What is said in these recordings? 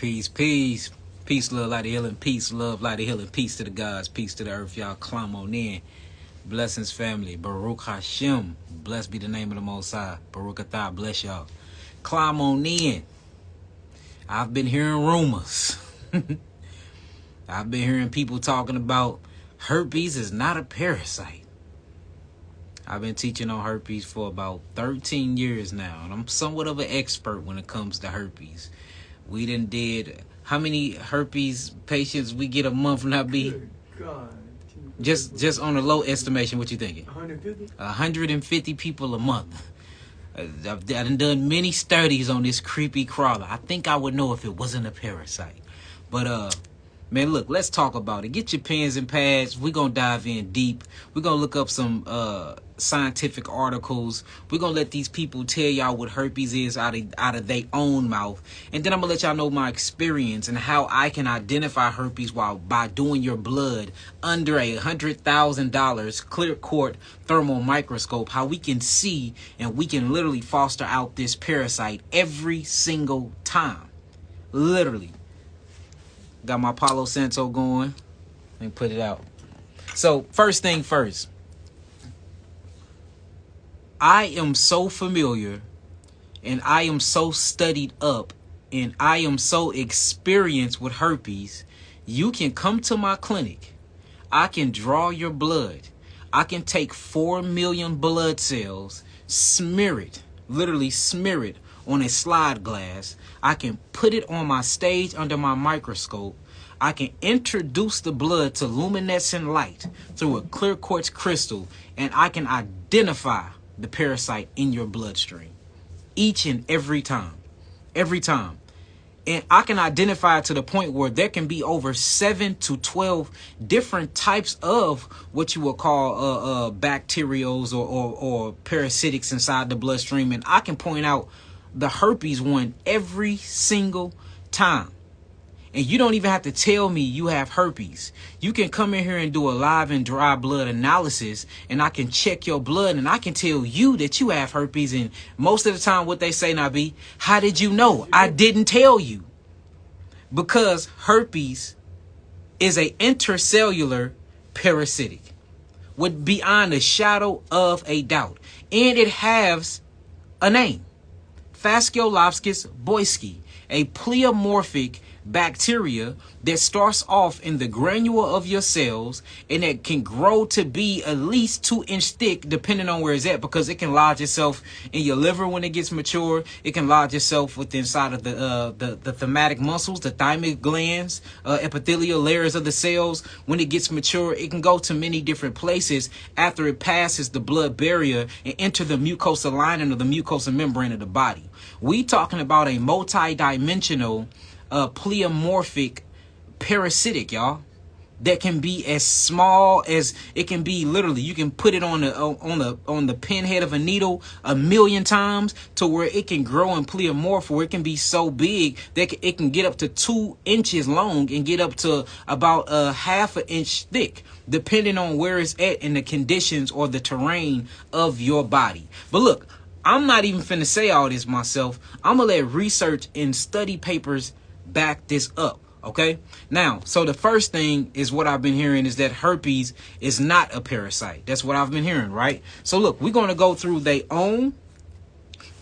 Peace, peace. Peace, love, light of healing. Peace, love, light of healing. Peace to the gods. Peace to the earth. Y'all climb on in. Blessings, family. Baruch Hashem. Blessed be the name of the Most High. Baruch Atah. Bless y'all. Climb on in. I've been hearing rumors. I've been hearing people talking about herpes is not a parasite. I've been teaching on herpes for about 13 years now, and I'm somewhat of an expert when it comes to herpes. We done did, how many herpes patients we get a month now, B? God. Just on a low estimation, what you thinking? 150? 150 people a month. I've done many studies on this creepy crawler. I think I would know if it wasn't a parasite. But, man, look, let's talk about it. Get your pens and pads. We're going to dive in deep. We're going to look up some scientific articles. We're going to let these people tell y'all what herpes is out of their own mouth. And then I'm going to let y'all know my experience and how I can identify herpes by doing your blood under a $100,000 clear quart thermal microscope, how we can see and we can literally foster out this parasite every single time. Literally. Got my Palo Santo going. Let me put it out. So, first thing first. I am so familiar and I am so studied up and I am so experienced with herpes. You can come to my clinic. I can draw your blood. I can take 4 million blood cells, smear it, literally smear it on a slide glass. I can put it on my stage under my microscope. I can introduce the blood to luminescent light through a clear quartz crystal, and I can identify the parasite in your bloodstream each and every time. And I can identify it to the point where there can be over 7 to 12 different types of what you would call bacterials or parasitics inside the bloodstream. And I can point out the herpes one every single time. And you don't even have to tell me you have herpes. You can come in here and do a live and dry blood analysis, and I can check your blood, and I can tell you that you have herpes. And most of the time what they say now be, how did you know? I didn't tell you. Because herpes is a intracellular parasitic, with beyond a shadow of a doubt. And it has a name. Fasciolopsis boyski, a pleomorphic bacteria that starts off in the granule of your cells, and it can grow to be at least 2-inch thick depending on where it's at, because it can lodge itself in your liver when it gets mature. It can lodge itself within inside of the thematic muscles, the thymic glands, epithelial layers of the cells. When it gets mature, it can go to many different places after it passes the blood barrier and enter the mucosal lining or the mucosal membrane of the body. We talking about a multi-dimensional pleomorphic parasitic, y'all, that can be as small as it can be. Literally, you can put it on the pinhead of a needle 1,000,000 times to where it can grow and pleomorph, where it can be so big that it can get up to 2 inches long and get up to about a 1/2 inch thick, depending on where it's at in the conditions or the terrain of your body. But look, I'm not even finna say all this myself. I'm gonna let research and study papers back this up. Okay, now, so the first thing is what I've been hearing is that herpes is not a parasite. That's what I've been hearing, right? So look, we're going to go through their own.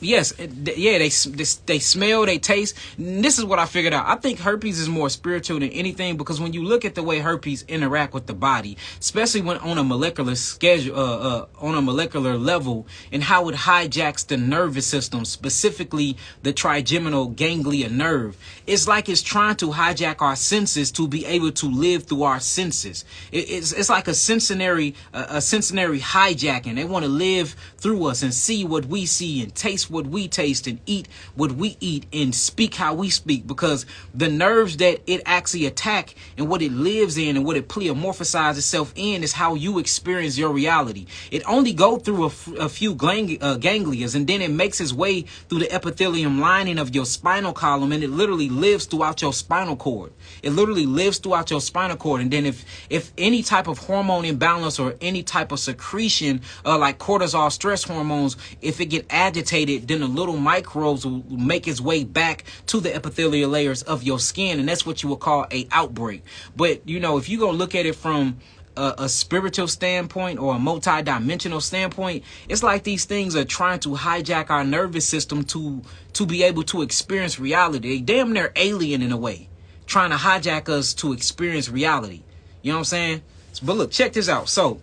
Yes, yeah, they smell, they taste. And this is what I figured out. I think herpes is more spiritual than anything, because when you look at the way herpes interact with the body, especially when on a molecular on a molecular level, and how it hijacks the nervous system, specifically the trigeminal ganglia nerve, it's like it's trying to hijack our senses to be able to live through our senses. It's like a sensory hijacking. They want to live through us and see what we see and taste what we taste and eat what we eat and speak how we speak, because the nerves that it actually attack and what it lives in and what it pleomorphizes itself in is how you experience your reality. It only go through a few ganglias, and then it makes its way through the epithelium lining of your spinal column, and it literally lives throughout your spinal cord. It literally lives throughout your spinal cord. And then if any type of hormone imbalance or any type of secretion like cortisol, stress hormones, if it get agitated, it, then the little microbes will make its way back to the epithelial layers of your skin, and that's what you would call a outbreak. But you know, if you go look at it from a spiritual standpoint or a multi-dimensional standpoint, it's like these things are trying to hijack our nervous system to be able to experience reality. They damn near alien in a way, trying to hijack us to experience reality. You know what I'm saying? But look, check this out. So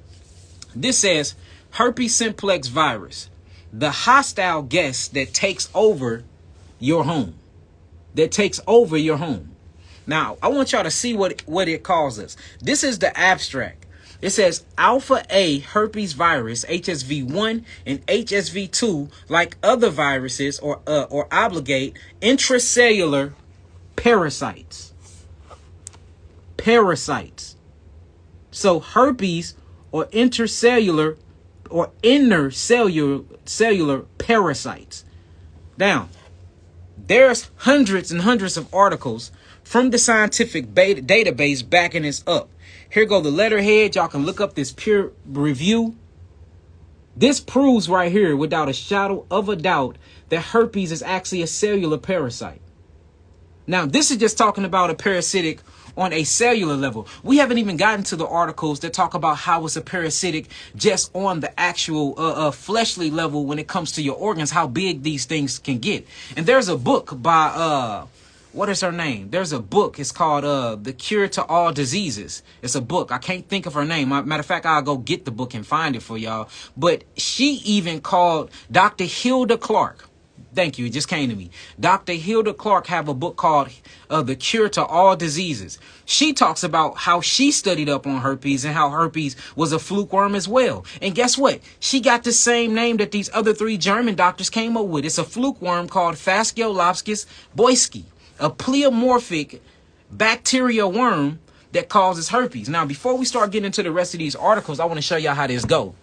this says herpes simplex virus, the hostile guest that takes over your home. That takes over your home. Now, I want y'all to see what it calls us. This is the abstract. It says alpha A herpes virus, HSV1 and HSV2, like other viruses or obligate intracellular parasites. Parasites. So herpes or intracellular or inner cellular parasites. Now, there's hundreds and hundreds of articles from the scientific database backing this up. Here go the letterhead. Y'all can look up this peer review. This proves right here, without a shadow of a doubt, that herpes is actually a cellular parasite. Now, this is just talking about a parasitic on a cellular level. We haven't even gotten to the articles that talk about how it's a parasitic just on the actual fleshly level when it comes to your organs, how big these things can get. And there's a book by what is her name? There's a book. It's called The Cure to All Diseases. It's a book. I can't think of her name. Matter of fact, I'll go get the book and find it for y'all. But she even called Dr. Hilda Clark. Thank you. It just came to me. Dr. Hilda Clark have a book called The Cure to All Diseases. She talks about how she studied up on herpes and how herpes was a fluke worm as well. And guess what? She got the same name that these other three German doctors came up with. It's a fluke worm called Fasciolopsis boyski, a pleomorphic bacteria worm that causes herpes. Now, before we start getting into the rest of these articles, I want to show y'all how this go.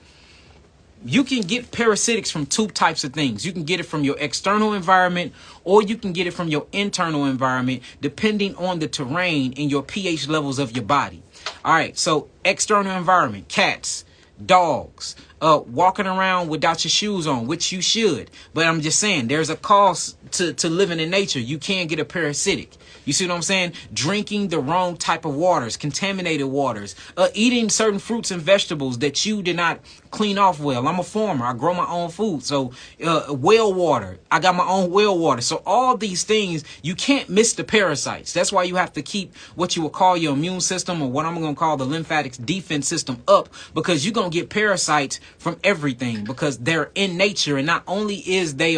You can get parasitics from two types of things. You can get it from your external environment, or you can get it from your internal environment, depending on the terrain and your pH levels of your body. All right, so external environment, cats, dogs, walking around without your shoes on, which you should. But I'm just saying, there's a cost to living in nature. You can get a parasitic. You see what I'm saying? Drinking the wrong type of waters, contaminated waters, eating certain fruits and vegetables that you did not clean off well. I'm a farmer. I grow my own food. So well water. I got my own well water. So all these things, you can't miss the parasites. That's why you have to keep what you will call your immune system, or what I'm going to call the lymphatic defense system, up, because you're going to get parasites from everything, because they're in nature. And not only is they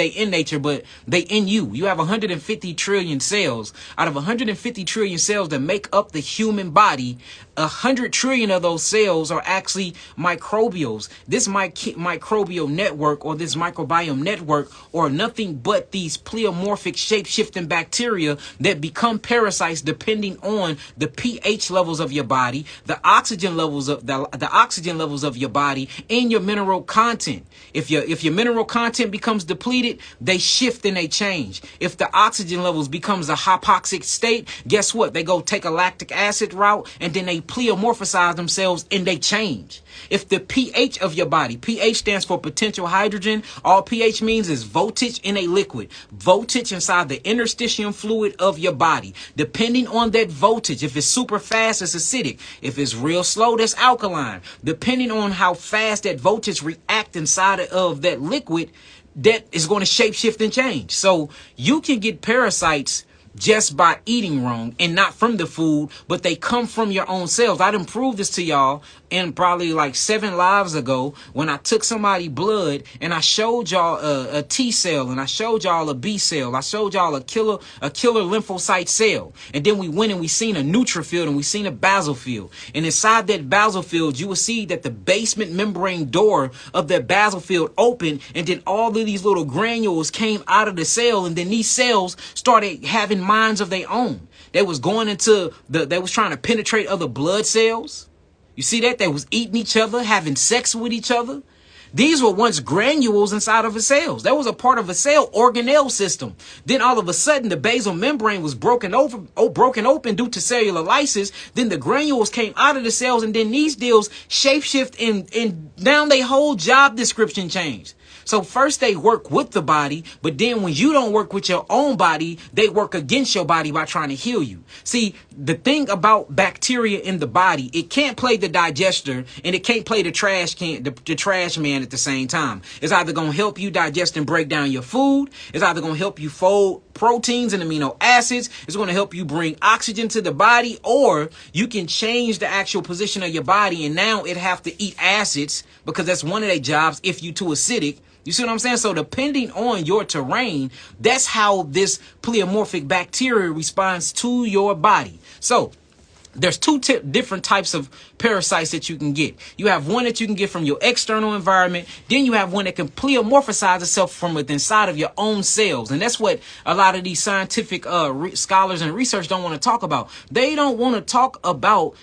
in nature, but they in you. You have 150 trillion cells. Out of 150 trillion cells that make up the human body, 100 trillion of those cells are actually microbials. This microbial network, or this microbiome network, or nothing but these pleomorphic shape-shifting bacteria that become parasites depending on the pH levels of your body, the oxygen levels of your body, and your mineral content. If your mineral content becomes depleted, they shift and they change. If the oxygen levels becomes a hypoxic state, guess what? They go take a lactic acid route, and then they pleomorphosize themselves and they change. If the pH of your body, pH stands for potential hydrogen. All pH means is voltage in a liquid. Voltage inside the interstitium fluid of your body. Depending on that voltage, if it's super fast, it's acidic. If it's real slow, that's alkaline. Depending on how fast that voltage react inside of that liquid, that is going to shape shift and change. So you can get parasites just by eating wrong, and not from the food, but they come from your own cells. I done proved this to y'all in probably like 7 lives ago, when I took somebody's blood and I showed y'all a T cell, and I showed y'all a B cell. I showed y'all a killer lymphocyte cell. And then we went and we seen a neutrophil and we seen a basophil. And inside that basophil, you will see that the basement membrane door of that basophil opened, and then all of these little granules came out of the cell, and then these cells started having minds of their own. They was going into they was trying to penetrate other blood cells. You see that? They was eating each other, having sex with each other. These were once granules inside of a cell. That was a part of a cell organelle system. Then all of a sudden, the basal membrane was broken open due to cellular lysis. Then the granules came out of the cells, and then these deals shapeshift, and now their whole job description changed. So first they work with the body, but then when you don't work with your own body, they work against your body by trying to heal you. See, the thing about bacteria in the body, it can't play the digester and it can't play the trash man at the same time. It's either going to help you digest and break down your food. It's either going to help you fold proteins and amino acids. It's going to help you bring oxygen to the body, or you can change the actual position of your body and now it have to eat acids because that's one of their jobs if you too acidic. You see what I'm saying? So depending on your terrain, that's how this pleomorphic bacteria responds to your body. So there's two different types of parasites that you can get. You have one that you can get from your external environment. Then you have one that can pleomorphize itself from within inside of your own cells. And that's what a lot of these scientific scholars and research don't want to talk about. They don't want to talk about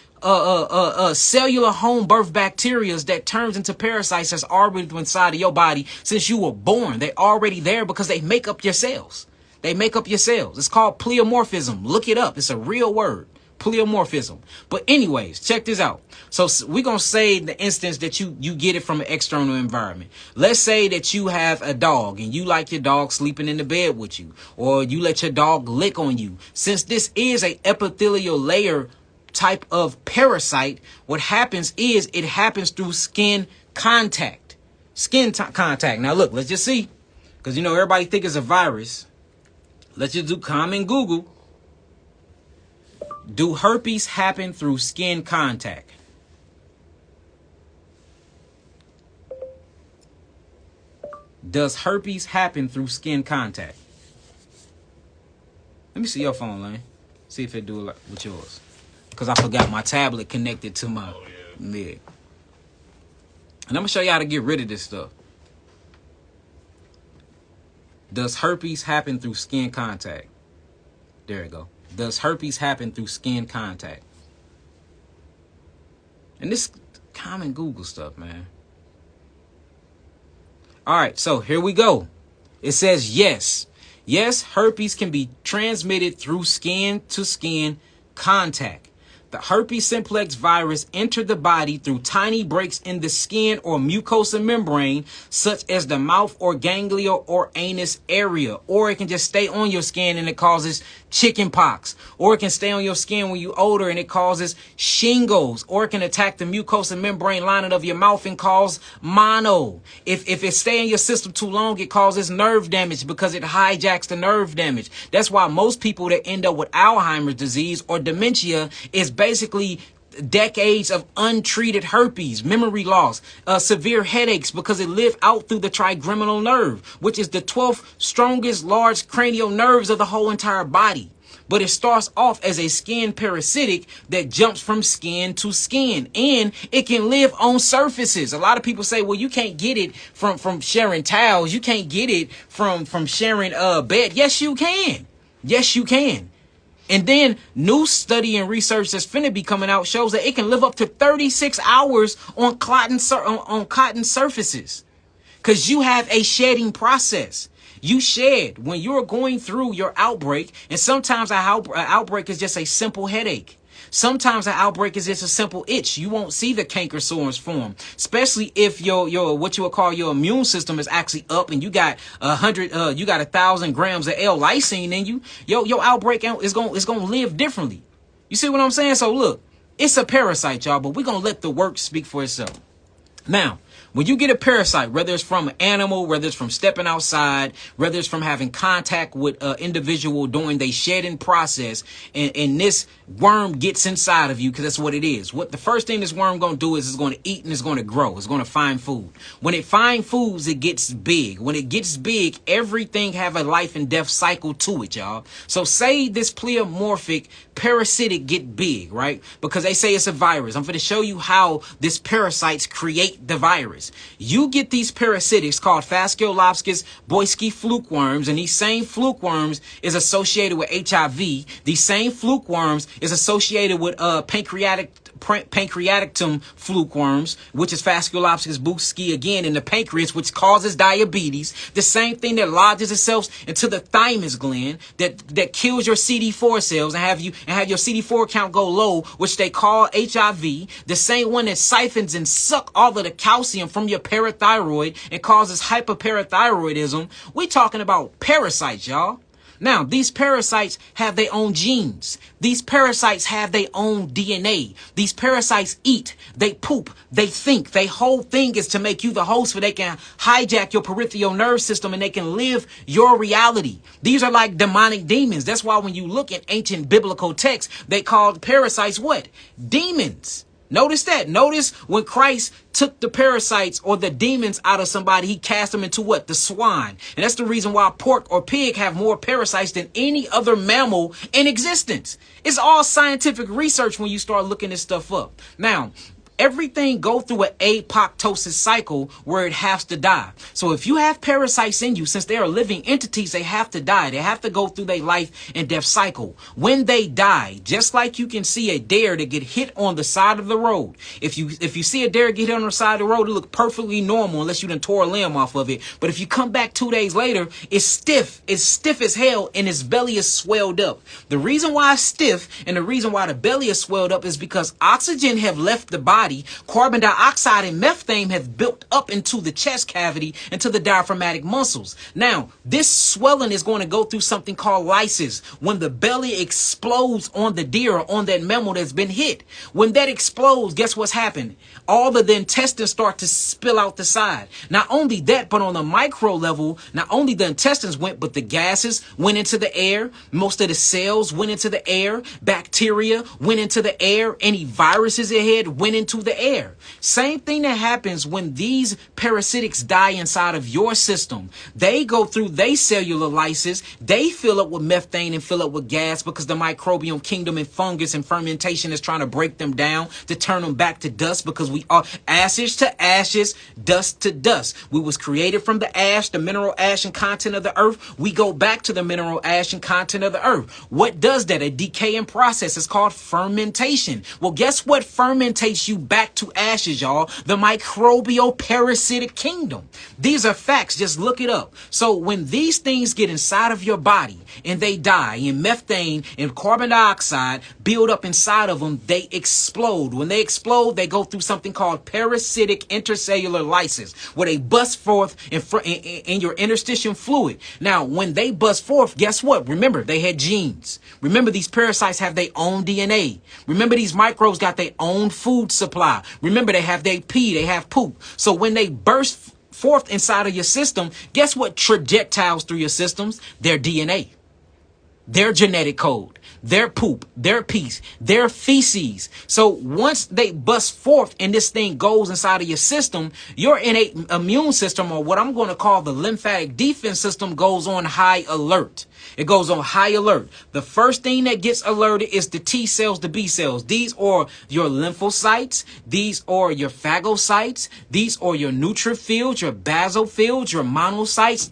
cellular home birth bacteria that turns into parasites that's already inside of your body since you were born. They're already there because they make up your cells. They make up your cells. It's called pleomorphism. Look it up. It's a real word. Pleomorphism. But anyways, check this out. So we're going to say the instance that you get it from an external environment. Let's say that you have a dog and you like your dog sleeping in the bed with you, or you let your dog lick on you. Since this is a epithelial layer type of parasite, what happens is it happens through skin contact. Contact. Now look, let's just see, because you know everybody think it's a virus. Let's just do common Google. Do herpes happen through skin contact? Does herpes happen through skin contact? Let me see your phone, Lane. See if it do it with yours. Because I forgot my tablet connected to my leg. And I'm going to show you how to get rid of this stuff. Does herpes happen through skin contact? There you go. Does herpes happen through skin contact? And this common Google stuff, man. All right, so here we go. It says yes. Yes, herpes can be transmitted through skin to skin contact. The herpes simplex virus entered the body through tiny breaks in the skin or mucosa membrane, such as the mouth or ganglia or anus area. Or it can just stay on your skin and it causes chicken pox. Or it can stay on your skin when you're older and it causes shingles. Or it can attack the mucosa membrane lining of your mouth and cause mono. If it stay in your system too long, it causes nerve damage because it hijacks the nerve damage. That's why most people that end up with Alzheimer's disease or dementia is basically decades of untreated herpes, memory loss, severe headaches, because it lived out through the trigeminal nerve, which is the 12th strongest large cranial nerves of the whole entire body. But it starts off as a skin parasitic that jumps from skin to skin, and it can live on surfaces. A lot of people say, well, you can't get it from sharing towels. You can't get it from sharing bed. Yes, you can. Yes, you can. And then new study and research that's finna be coming out shows that it can live up to 36 hours on cotton surfaces, because you have a shedding process. You shed when you're going through your outbreak, and sometimes an outbreak is just a simple headache. Sometimes an outbreak is just a simple itch. You won't see the canker sores form, especially if your what you would call your immune system is actually up and you got 1,000 grams of L-lysine in you. Your outbreak is gonna live differently. You see what I'm saying? So look, it's a parasite, y'all, but we're gonna let the work speak for itself. Now, when you get a parasite, whether it's from an animal, whether it's from stepping outside, whether it's from having contact with an individual during their shedding process, and this worm gets inside of you, because that's what it is. What the first thing this worm going to do is it's going to eat and it's going to grow. It's going to find food. When it finds foods, it gets big. When it gets big, everything have a life and death cycle to it, y'all. So say this pleomorphic parasitic get big, right? Because they say it's a virus. I'm going to show you how this parasites create the virus. You get these parasitics called Fasciolopsis boyski fluke worms, and these same fluke worms is associated with HIV. These same fluke worms is associated with pancreatic pancreaticum fluke worms, which is Fasciculopsis buski again in the pancreas, which causes diabetes. The same thing that lodges itself into the thymus gland that kills your CD4 cells and have your CD4 count go low, which they call HIV. The same one that siphons and suck all of the calcium from your parathyroid and causes hyperparathyroidism. We talking about parasites, y'all. Now, these parasites have their own genes. These parasites have their own DNA. These parasites eat, they poop, they think. Their whole thing is to make you the host so they can hijack your peripheral nerve system and they can live your reality. These are like demonic demons. That's why when you look at ancient biblical texts, they called parasites what? Demons. Notice that. Notice when Christ took the parasites or the demons out of somebody, he cast them into what? The swine. And that's the reason why pork or pig have more parasites than any other mammal in existence. It's all scientific research when you start looking this stuff up. Now, everything go through an apoptosis cycle where it has to die. So if you have parasites in you, since they are living entities, they have to die. They have to go through their life and death cycle. When they die, just like you can see a deer that get hit on the side of the road. If you see a deer get hit on the side of the road, it look perfectly normal unless you done tore a limb off of it. But if you come back 2 days later, it's stiff. It's stiff as hell and its belly is swelled up. The reason why it's stiff and the reason why the belly is swelled up is because oxygen have left the body. Carbon dioxide and methane have built up into the chest cavity, into the diaphragmatic muscles. Now, this swelling is going to go through something called lysis. When the belly explodes on the deer or on that mammal that's been hit, when that explodes, guess what's happened? All of the intestines start to spill out the side. Not only that, but on the micro level, not only the intestines went, but the gases went into the air. Most of the cells went into the air. Bacteria went into the air. Any viruses it had went into the air. Same thing that happens when these parasitics die inside of your system. They go through their cellular lysis. They fill up with methane and fill up with gas because the microbiome kingdom and fungus and fermentation is trying to break them down to turn them back to dust, because we are ashes to ashes, dust to dust. We was created from the ash, the mineral ash and content of the earth. We go back to the mineral ash and content of the earth. What does that? A decaying process is called fermentation. Well, guess what fermentates you back to ashes, y'all? The microbial parasitic kingdom. These are facts. Just look it up. So when these things get inside of your body and they die, and methane and carbon dioxide build up inside of them, they explode. When they explode, they go through something called parasitic intracellular lysis, where they bust forth in your interstitial fluid. Now, when they bust forth, guess what? Remember, they had genes. Remember, these parasites have their own DNA. Remember, these microbes got their own food supply. Remember, they have their pee, they have poop. So when they burst forth inside of your system, guess what trajectiles through your systems? Their DNA, their genetic code, their poop, their pee, their feces. So once they bust forth and this thing goes inside of your system, your innate immune system, or what I'm going to call the lymphatic defense system, goes on high alert. It goes on high alert. The first thing that gets alerted is the T cells, the B cells. These are your lymphocytes. These are your phagocytes. These are your neutrophils, your basophils, your monocytes,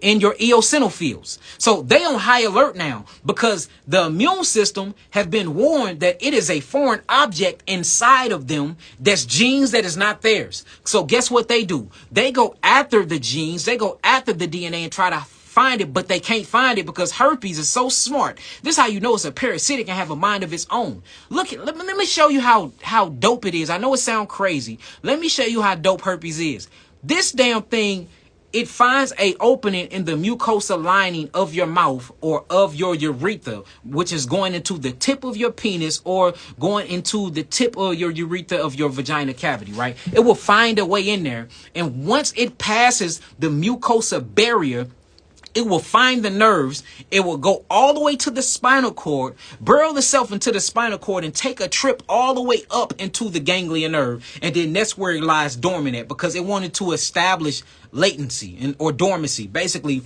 and your eosinophils. So they on high alert now because the immune system have been warned that it is a foreign object inside of them that's genes that is not theirs. So guess what they do? They go after the genes, they go after the DNA and try to find it, but they can't find it because herpes is so smart. This is how you know it's a parasitic and have a mind of its own. Look, let me show you how dope it is. I know it sounds crazy. Let me show you how dope herpes is. This damn thing, it finds a opening in the mucosa lining of your mouth or of your urethra, which is going into the tip of your penis or going into the tip of your urethra of your vagina cavity, right? It will find a way in there. And once it passes the mucosa barrier, it will find the nerves. It will go all the way to the spinal cord, burrow itself into the spinal cord, and take a trip all the way up into the ganglion nerve. And then that's where it lies dormant at, because it wanted to establish latency or dormancy, basically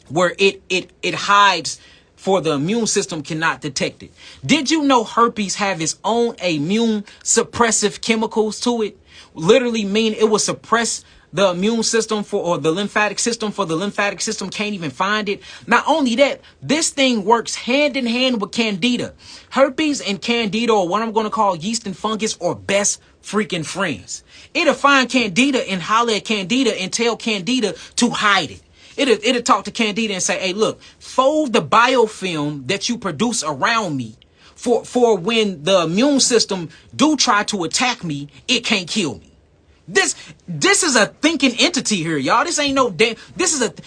where it hides for the immune system cannot detect it. Did you know herpes have its own immune suppressive chemicals to it? Literally mean it will suppress the immune system or the lymphatic system can't even find it. Not only that, this thing works hand in hand with candida. Herpes and candida, or what I'm going to call yeast and fungus, are best freaking friends. It'll find candida and holler at candida and tell candida to hide it. It'll talk to candida and say, hey, look, fold the biofilm that you produce around me for when the immune system do try to attack me, it can't kill me. This is a thinking entity here, y'all. This ain't no dead.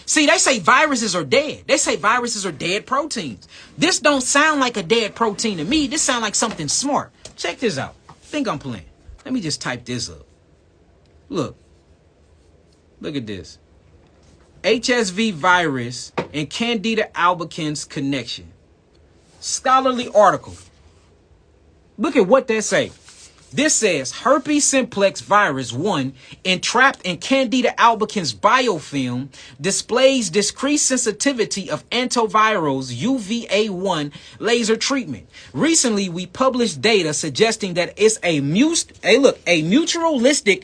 See, they say viruses are dead. They say viruses are dead proteins. This don't sound like a dead protein to me. This sound like something smart. Check this out. Think I'm playing. Let me just type this up. Look at this. HSV virus and Candida albicans connection. Scholarly article. Look at what they say. This says herpes simplex virus 1 entrapped in Candida albicans biofilm displays decreased sensitivity of antivirals UVA1 laser treatment. Recently, we published data suggesting that it's a mutualistic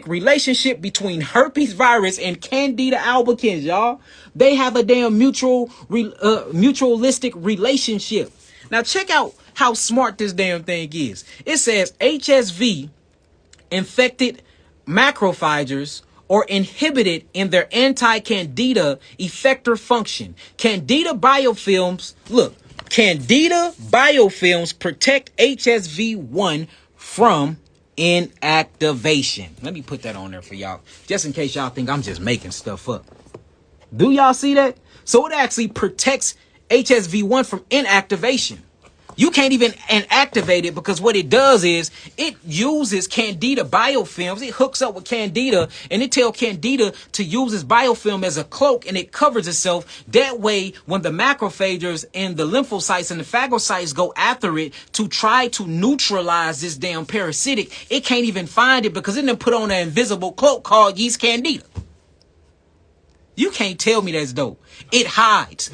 relationship between herpes virus and Candida albicans, y'all. They have a damn mutualistic relationship. Now check out how smart this damn thing is. It says HSV infected macrophages are inhibited in their anti-candida effector function. Candida biofilms protect HSV1 from inactivation. Let me put that on there for y'all, just in case y'all think I'm just making stuff up. Do y'all see that? So it actually protects HSV1 from inactivation. You can't even inactivate it, because what it does is it uses Candida biofilms. It hooks up with Candida and it tells Candida to use its biofilm as a cloak, and it covers itself. That way, when the macrophages and the lymphocytes and the phagocytes go after it to try to neutralize this damn parasitic, it can't even find it because it done put on an invisible cloak called yeast Candida. You can't tell me that's dope. It hides.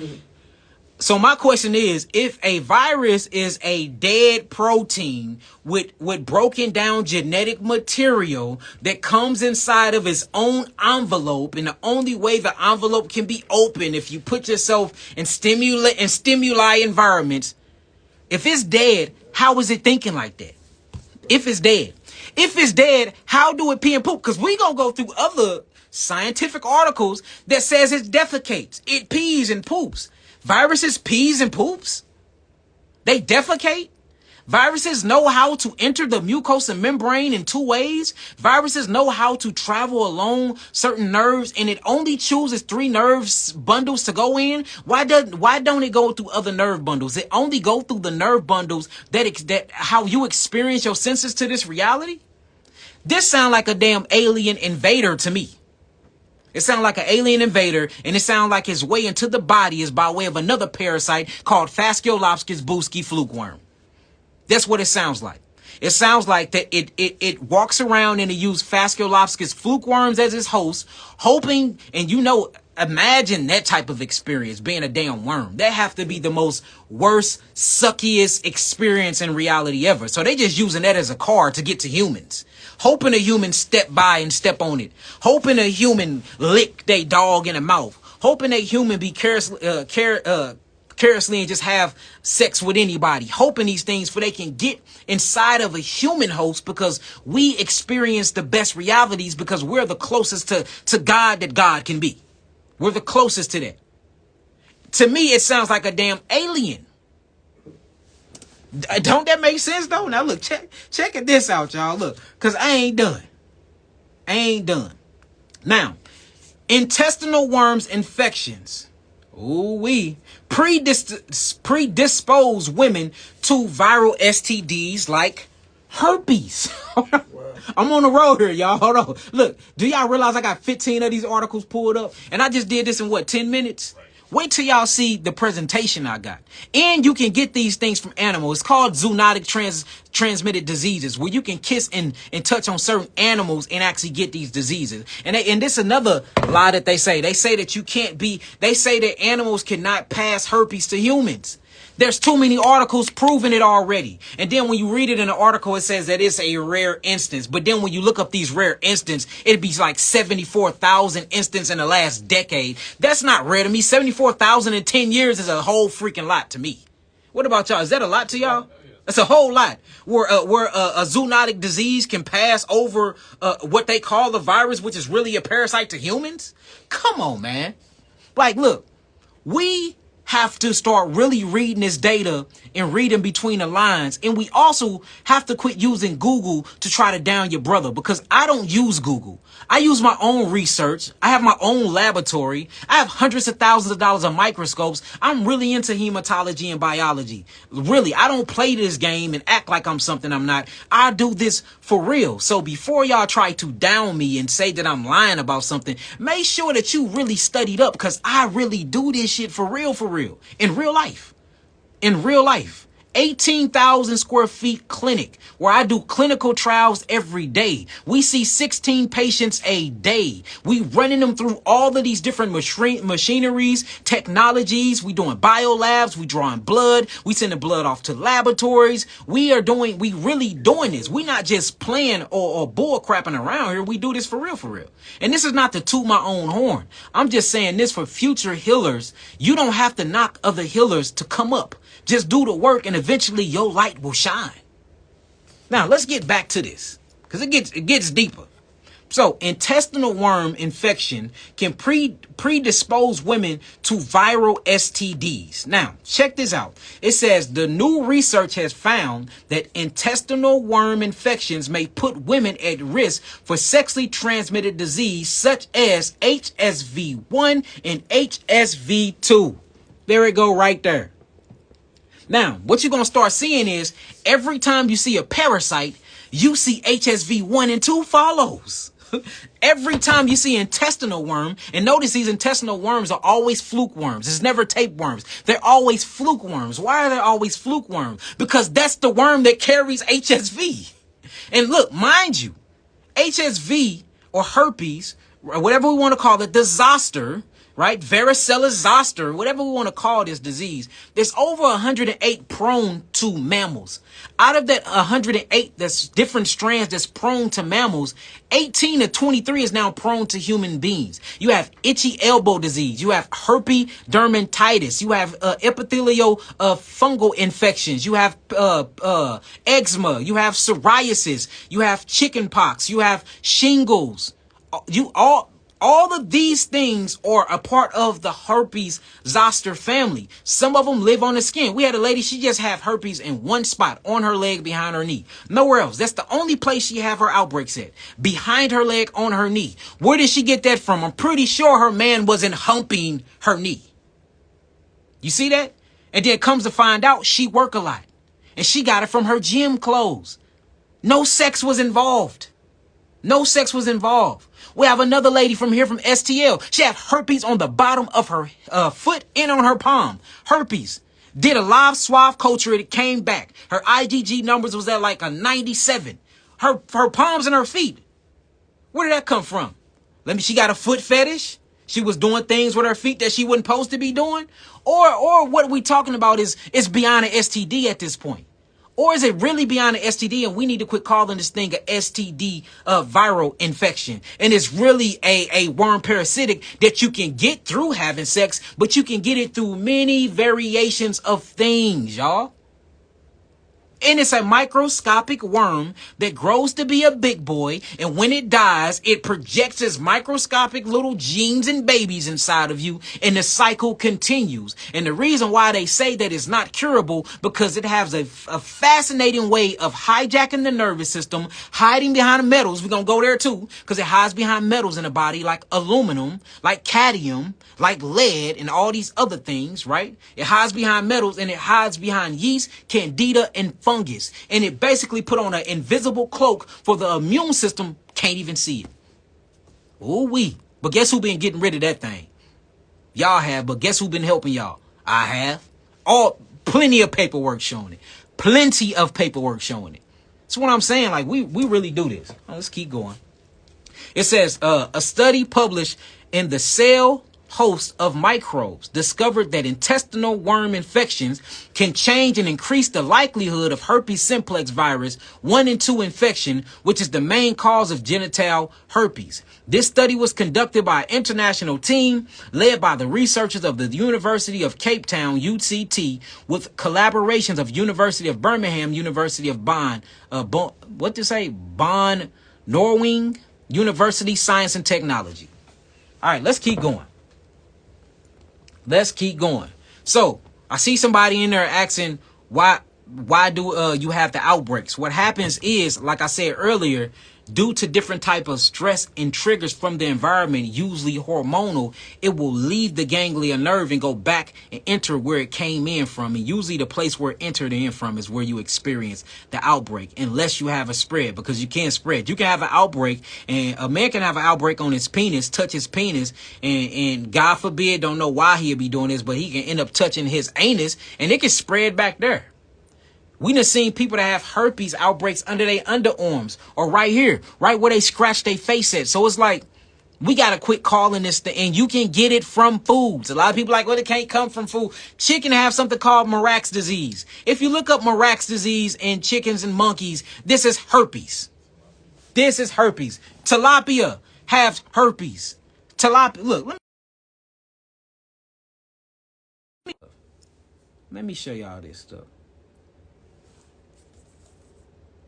So my question is, if a virus is a dead protein with broken down genetic material that comes inside of its own envelope, and the only way the envelope can be open if you put yourself in stimuli environments, if it's dead, how is it thinking like that? If it's dead, how do it pee and poop? Because we gonna go through other scientific articles that says it defecates, it pees and poops. Viruses pees and poops? They defecate? Viruses know how to enter the mucosa membrane in two ways. Viruses know how to travel along certain nerves, and it only chooses 3 nerves bundles to go in. Why don't it go through other nerve bundles? It only go through the nerve bundles that how you experience your senses to this reality? This sound like a damn alien invader to me. It sounds like an alien invader, and it sounds like his way into the body is by way of another parasite called Fasciolopsis buski flukeworm. That's what it sounds like. It sounds like that it walks around and it uses Fasciolopsis flukeworms as its host, hoping, and imagine that type of experience, being a damn worm. That have to be the most worst, suckiest experience in reality ever. So they just using that as a card to get to humans. Hoping a human step by and step on it. Hoping a human lick their dog in the mouth. Hoping a human be carelessly and just have sex with anybody. Hoping these things for they can get inside of a human host, because we experience the best realities because we're the closest to God that God can be. We're the closest to that. To me, it sounds like a damn alien. Don't that make sense though? Now look, check this out, y'all. Look, because I ain't done. Now, intestinal worms infections. We predispose women to viral STDs like herpes. I'm on the road here, y'all. Hold on. Look, do y'all realize I got 15 of these articles pulled up? And I just did this in 10 minutes? Wait till y'all see the presentation I got. And you can get these things from animals. It's called zoonotic transmitted diseases, where you can kiss and touch on certain animals and actually get these diseases. And this is another lie that they say. They say that they say that animals cannot pass herpes to humans. There's too many articles proving it already. And then when you read it in an article, it says that it's a rare instance. But then when you look up these rare instances, it'd be like 74,000 instances in the last decade. That's not rare to me. 74,000 in 10 years is a whole freaking lot to me. What about y'all? Is that a lot to y'all? That's a whole lot. Where a zoonotic disease can pass over what they call the virus, which is really a parasite to humans? Come on, man. Like, look, we have to start really reading this data and reading between the lines. And we also have to quit using Google to try to down your brother, because I don't use Google. I use my own research. I have my own laboratory. I have hundreds of thousands of dollars of microscopes. I'm really into hematology and biology. Really, I don't play this game and act like I'm something I'm not. I do this for real. So before y'all try to down me and say that I'm lying about something, make sure that you really studied up, because I really do this shit for real, in real life. In real life. 18,000 square feet clinic where I do clinical trials every day. We see 16 patients a day. We running them through all of these different machineries, technologies. We doing biolabs. We drawing blood. We sending blood off to laboratories. We really doing this. We not just playing or bull crapping around here. We do this for real. And this is not to toot my own horn. I'm just saying this for future healers. You don't have to knock other healers to come up. Just do the work and eventually your light will shine. Now, let's get back to this, because it gets deeper. So, intestinal worm infection can predispose women to viral STDs. Now, check this out. It says the new research has found that intestinal worm infections may put women at risk for sexually transmitted disease such as HSV1 and HSV2. There it go right there. Now, what you're going to start seeing is every time you see a parasite, you see HSV1 and 2 follows. Every time you see intestinal worm, and notice these intestinal worms are always fluke worms. It's never tapeworms. They're always fluke worms. Why are they always fluke worms? Because that's the worm that carries HSV. And look, mind you, HSV or herpes, or whatever we want to call it, the zoster, right? Varicella zoster, whatever we want to call this disease, there's over 108 prone to mammals. Out of that 108, that's different strands that's prone to mammals, 18 to 23 is now prone to human beings. You have itchy elbow disease. You have herpes dermatitis. You have epithelial fungal infections. You have eczema. You have psoriasis. You have chickenpox. You have shingles. All of these things are a part of the herpes zoster family. Some of them live on the skin. We had a lady, she just had herpes in one spot on her leg behind her knee. Nowhere else. That's the only place she have her outbreaks at. Behind her leg on her knee. Where did she get that from? I'm pretty sure her man wasn't humping her knee. You see that? And then comes to find out she work a lot. And she got it from her gym clothes. No sex was involved. No sex was involved. We have another lady from here from STL. She had herpes on the bottom of her foot and on her palm. Herpes. Did a live swab culture. It came back. Her IgG numbers was at like a 97. Her palms and her feet. Where did that come from? She got a foot fetish. She was doing things with her feet that she wasn't supposed to be doing. Or what we talking about is beyond an STD at this point. Or is it really beyond an STD and we need to quit calling this thing a STD viral infection? And it's really a worm parasitic that you can get through having sex, but you can get it through many variations of things, y'all. And it's a microscopic worm that grows to be a big boy. And when it dies, it projects its microscopic little genes and babies inside of you. And the cycle continues. And the reason why they say that it's not curable, because it has a fascinating way of hijacking the nervous system, hiding behind metals. We're going to go there too, because it hides behind metals in the body like aluminum, like cadmium, like lead, and all these other things, right? It hides behind metals, and it hides behind yeast, candida, and fungus. And it basically put on an invisible cloak for the immune system. Can't even see it. Ooh-wee. But guess who been getting rid of that thing? Y'all have, but guess who been helping y'all? I have. Plenty of paperwork showing it. Plenty of paperwork showing it. That's what I'm saying. Like, we really do this. Let's keep going. It says, a study published in the Cell host of microbes discovered that intestinal worm infections can change and increase the likelihood of herpes simplex virus 1 and 2 infection, which is the main cause of genital herpes. This study was conducted by an international team led by the researchers of the University of Cape Town, UCT, with collaborations of University of Birmingham, University of Bonn, Bonn, Norwing, University Science and Technology. All right, let's keep going. Let's keep going. So I see somebody in there asking, why do you have the outbreaks? What happens is, like I said earlier, due to different type of stress and triggers from the environment, usually hormonal, it will leave the ganglion nerve and go back and enter where it came in from. And usually the place where it entered in from is where you experience the outbreak, unless you have a spread, because you can't spread. You can have an outbreak, and a man can have an outbreak on his penis, touch his penis, and God forbid, don't know why he'll be doing this, but he can end up touching his anus, and it can spread back there. We done seen people that have herpes outbreaks under their underarms or right here, right where they scratch their face at. So it's like, we got to quit calling this thing, and you can get it from foods. A lot of people are like, well, it can't come from food. Chicken have something called Marac's disease. If you look up Marac's disease in chickens and monkeys, this is herpes. This is herpes. Tilapia have herpes. Tilapia, look, let me show y'all this stuff.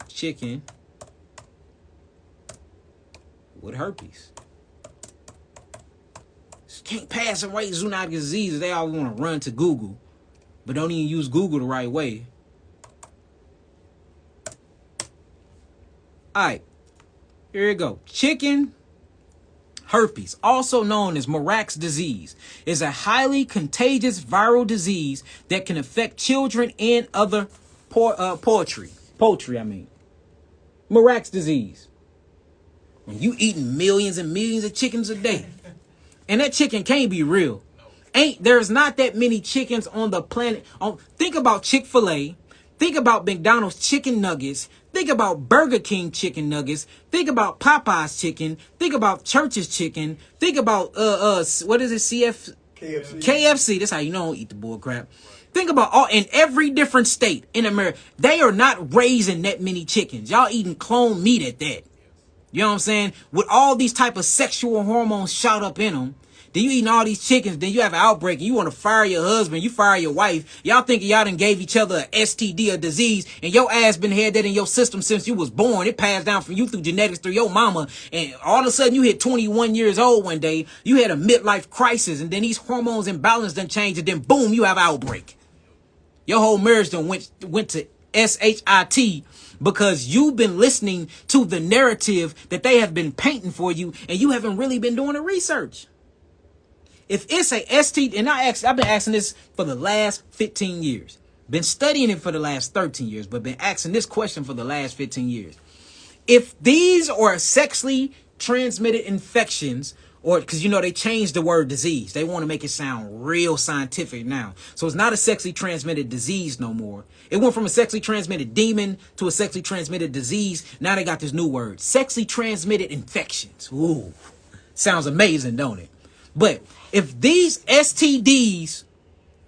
Chicken with herpes. Can't pass away zoonotic diseases. They all want to run to Google, but don't even use Google the right way. All right, here you go. Chicken herpes, also known as Marac's disease, is a highly contagious viral disease that can affect children and other poultry. Marac's disease. When you eating millions and millions of chickens a day, and that chicken can't be real. There's not that many chickens on the planet. Think about Chick-fil-A. Think about McDonald's chicken nuggets. Think about Burger King chicken nuggets. Think about Popeye's chicken. Think about Church's chicken. Think about what is it? KFC. That's how you know I don't eat the bull crap. Think about in every different state in America, they are not raising that many chickens. Y'all eating clone meat at that. You know what I'm saying? With all these type of sexual hormones shot up in them, then you eating all these chickens, then you have an outbreak and you want to fire your husband, you fire your wife. Y'all thinking y'all done gave each other an STD, a disease, and your ass been had that in your system since you was born. It passed down from you through genetics through your mama, and all of a sudden you hit 21 years old one day, you had a midlife crisis, and then these hormones imbalance done changed, and then boom, you have an outbreak. Your whole marriage done went to SHIT because you've been listening to the narrative that they have been painting for you, and you haven't really been doing the research. If it's a STD, and I've been asking this for the last 15 years, been studying it for the last 13 years, but been asking this question for the last 15 years. If these are sexually transmitted infections, or because, you know, they changed the word disease. They want to make it sound real scientific now. So it's not a sexually transmitted disease no more. It went from a sexually transmitted demon to a sexually transmitted disease. Now they got this new word, sexually transmitted infections. Ooh, sounds amazing, don't it? But if these STDs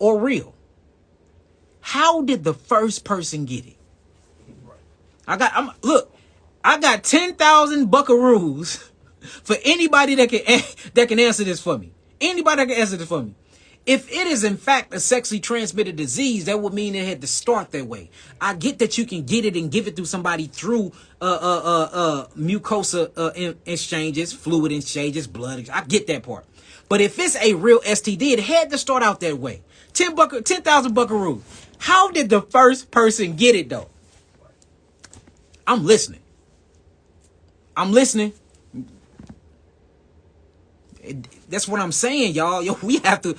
are real, how did the first person get it? I got 10,000 buckaroos for anybody that can answer this for me. Anybody that can answer this for me. If it is in fact a sexually transmitted disease, that would mean it had to start that way. I get that you can get it and give it to somebody through mucosa exchanges, fluid exchanges, blood. I get that part. But if it's a real STD, it had to start out that way. 10,000 buckaroos. How did the first person get it though? I'm listening. That's what I'm saying, y'all. We have to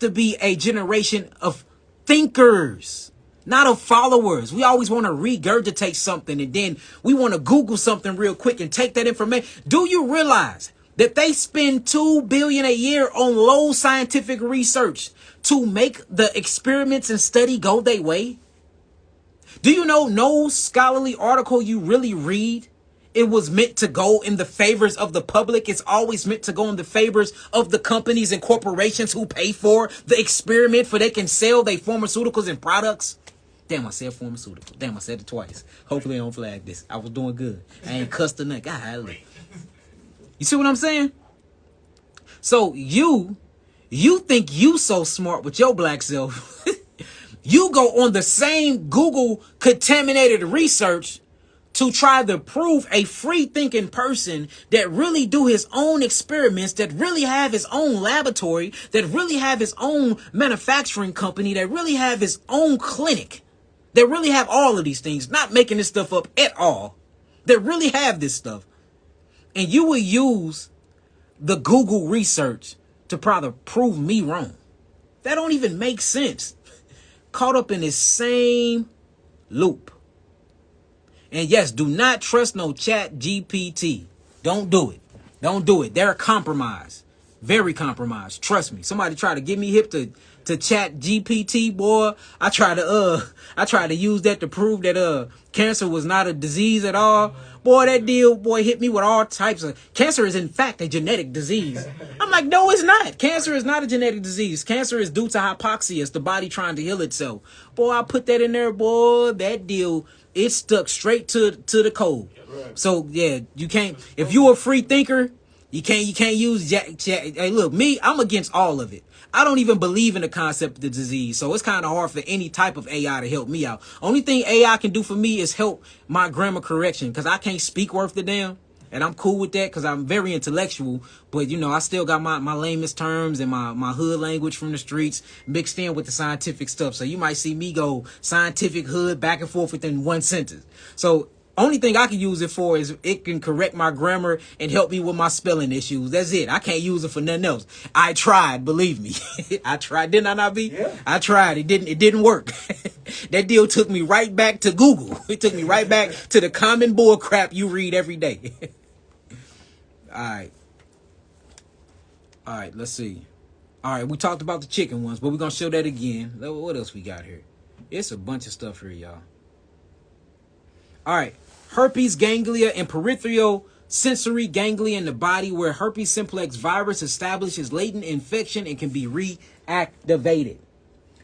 be a generation of thinkers, not of followers. We always want to regurgitate something, and then we want to Google something real quick and take that information. Do you realize that they spend $2 billion a year on low scientific research to make the experiments and study go their way? Do you know no scholarly article you really read it was meant to go in the favors of the public. It's always meant to go in the favors of the companies and corporations who pay for the experiment for they can sell their pharmaceuticals and products. Damn, I said pharmaceutical. Damn, I said it twice. Hopefully I don't flag this. I was doing good. I ain't cussed or nothing. God, you see what I'm saying? So you think you so smart with your black self. You go on the same Google contaminated research to try to prove a free thinking person that really do his own experiments, that really have his own laboratory, that really have his own manufacturing company, that really have his own clinic, that really have all of these things, not making this stuff up at all, that really have this stuff. And you will use the Google research to probably prove me wrong. That don't even make sense. Caught up in this same loop. And yes, do not trust no chat GPT. Don't do it. Don't do it. They're compromised. Very compromised. Trust me. Somebody tried to get me hip to chat GPT, boy. I tried to use that to prove that cancer was not a disease at all. Boy, that deal, boy, hit me with all types of... Cancer is, in fact, a genetic disease. I'm like, no, it's not. Cancer is not a genetic disease. Cancer is due to hypoxia. It's the body trying to heal itself. Boy, I put that in there, boy. That deal, it stuck straight to the code. So, yeah, you can't... If you're a free thinker, you can't use... Hey, look, me, I'm against all of it. I don't even believe in the concept of the disease, so it's kind of hard for any type of AI to help me out. Only thing AI can do for me is help my grammar correction, because I can't speak worth a damn, and I'm cool with that because I'm very intellectual, but, you know, I still got my lamest terms and my hood language from the streets mixed in with the scientific stuff, so you might see me go scientific hood back and forth within one sentence. So only thing I can use it for is it can correct my grammar and help me with my spelling issues. That's it. I can't use it for nothing else. I tried, believe me. I tried. Didn't I not be? Yeah. I tried. It didn't work. That deal took me right back to Google. It took me right back to the common bull crap you read every day. All right, let's see. All right, we talked about the chicken ones, but we're going to show that again. What else we got here? It's a bunch of stuff here, y'all. All right. Herpes ganglia and peripheral sensory ganglia in the body, where herpes simplex virus establishes latent infection and can be reactivated.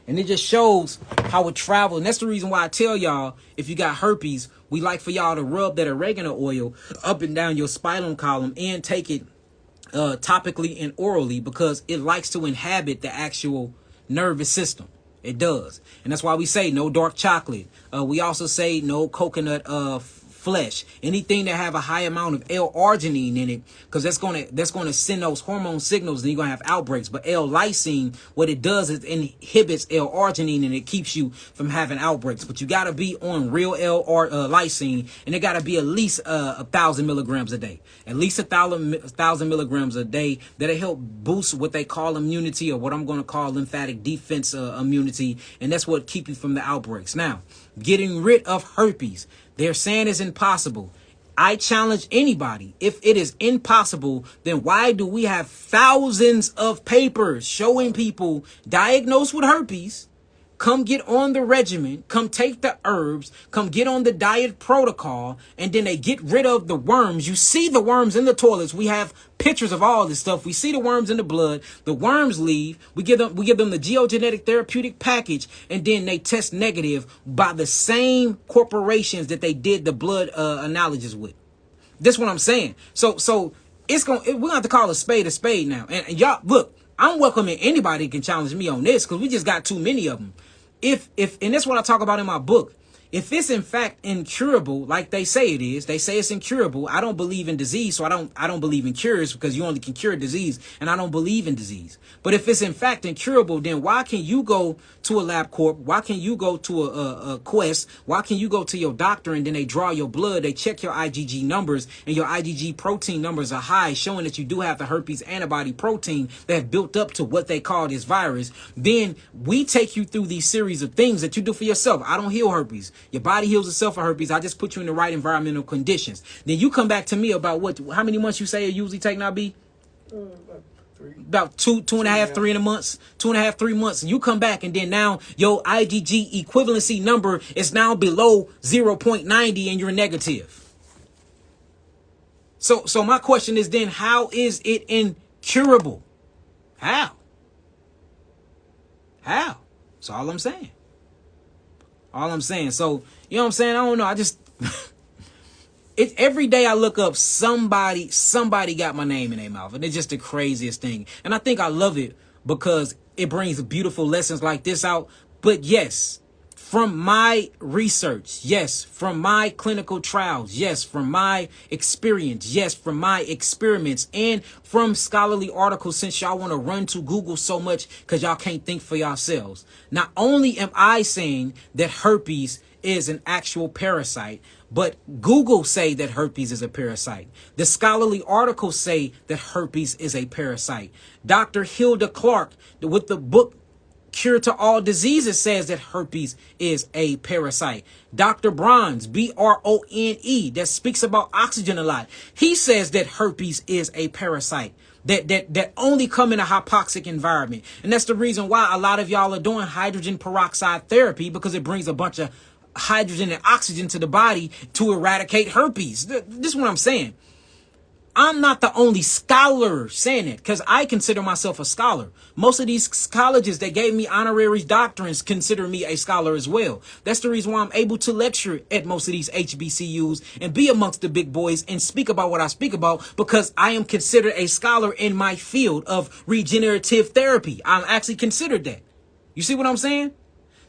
And it just shows how it travels. And that's the reason why I tell y'all, if you got herpes, we like for y'all to rub that oregano oil up and down your spinal column and take it topically and orally, because it likes to inhabit the actual nervous system. It does. And that's why we say no dark chocolate. We also say no coconut flesh. Anything that have a high amount of L-arginine in it, because that's gonna send those hormone signals, and you're gonna have outbreaks. But L-lysine, what it does is inhibits L-arginine, and it keeps you from having outbreaks. But you gotta be on real L-lysine, and it gotta be at least 1,000 milligrams a day. At least 1,000 milligrams a day. That'll help boost what they call immunity, or what I'm gonna call lymphatic defense immunity, and that's what keep you from the outbreaks. Now, getting rid of herpes, they're saying is impossible. I challenge anybody. If it is impossible, then why do we have thousands of papers showing people diagnosed with herpes, come get on the regimen, come take the herbs, come get on the diet protocol, and then they get rid of the worms. You see the worms in the toilets. We have pictures of all this stuff. We see the worms in the blood. The worms leave. We give them the geogenetic therapeutic package, and then they test negative by the same corporations that they did the blood analysis with. That's what I'm saying. So we're gonna have to call a spade now. And y'all, look, I'm welcoming anybody who can challenge me on this, because we just got too many of them. If and that's what I talk about in my book. If it's in fact incurable, like they say it is, they say it's incurable. I don't believe in disease, so I don't believe in cures, because you only can cure disease, and I don't believe in disease. But if it's in fact incurable, then why can you go to a LabCorp? Why can you go to a Quest? Why can you go to your doctor, and then they draw your blood, they check your IgG numbers, and your IgG protein numbers are high, showing that you do have the herpes antibody protein that have built up to what they call this virus. Then we take you through these series of things that you do for yourself. I don't heal herpes. Your body heals itself for herpes. I just put you in the right environmental conditions. Then you come back to me about how many months you say it usually take, now, B? About two and a half, 3 months, 2.5, 3 months. And you come back, and then now your IgG equivalency number is now below 0.90, and you're negative. So my question is then, how is it incurable? How? How? That's all I'm saying. All I'm saying. So, you know what I'm saying? I don't know. I just it's every day I look up, somebody got my name in their mouth. And it's just the craziest thing. And I think I love it because it brings beautiful lessons like this out. But yes, from my research, yes, from my clinical trials, yes, from my experience, yes, from my experiments, and from scholarly articles, since y'all want to run to Google so much because y'all can't think for yourselves. Not only am I saying that herpes is an actual parasite, but Google say that herpes is a parasite. The scholarly articles say that herpes is a parasite. Dr. Hilda Clark, with the book Cure to All Diseases, says that herpes is a parasite. Dr. Bronze, Brone, that speaks about oxygen a lot, he says that herpes is a parasite that only come in a hypoxic environment. And that's the reason why a lot of y'all are doing hydrogen peroxide therapy, because it brings a bunch of hydrogen and oxygen to the body to eradicate herpes. This is what I'm saying. I'm not the only scholar saying it, because I consider myself a scholar. Most of these colleges that gave me honorary doctorates consider me a scholar as well. That's the reason why I'm able to lecture at most of these HBCUs and be amongst the big boys and speak about what I speak about, because I am considered a scholar in my field of regenerative therapy. I'm actually considered that. You see what I'm saying?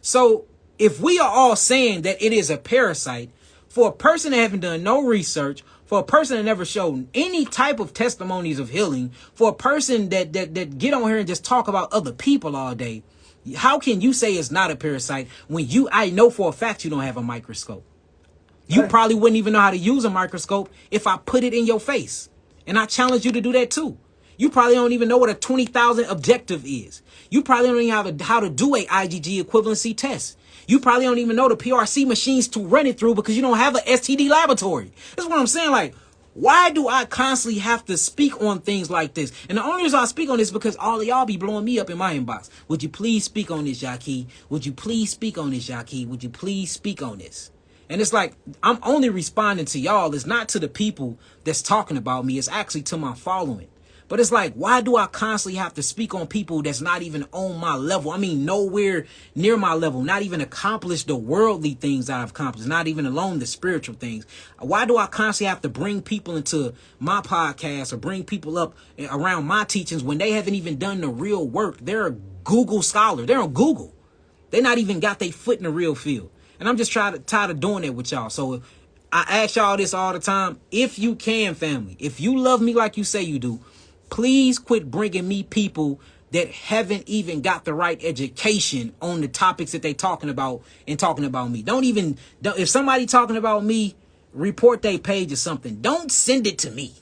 So if we are all saying that it is a parasite, for a person that haven't done no research, for a person that never showed any type of testimonies of healing, for a person that get on here and just talk about other people all day, how can you say it's not a parasite when I know for a fact you don't have a microscope? You probably wouldn't even know how to use a microscope if I put it in your face. And I challenge you to do that too. You probably don't even know what a 20,000 objective is. You probably don't even know how to do a IgG equivalency test. You probably don't even know the PRC machines to run it through, because you don't have an STD laboratory. That's what I'm saying. Like, why do I constantly have to speak on things like this? And the only reason I speak on this is because all of y'all be blowing me up in my inbox. Would you please speak on this, Yahki? Would you please speak on this, Yahki? Would you please speak on this? And it's like, I'm only responding to y'all. It's not to the people that's talking about me. It's actually to my following. But it's like, why do I constantly have to speak on people that's not even on my level? I mean, nowhere near my level, not even accomplish the worldly things I've accomplished, not even alone the spiritual things. Why do I constantly have to bring people into my podcast or bring people up around my teachings when they haven't even done the real work? They're a Google scholar. They're on Google. They're not even got their foot in the real field. And I'm just tired of doing that with y'all. So I ask y'all this all the time. If you can, family, if you love me like you say you do, please quit bringing me people that haven't even got the right education on the topics that they talking about and talking about me. If somebody talking about me, report their page or something. Don't send it to me.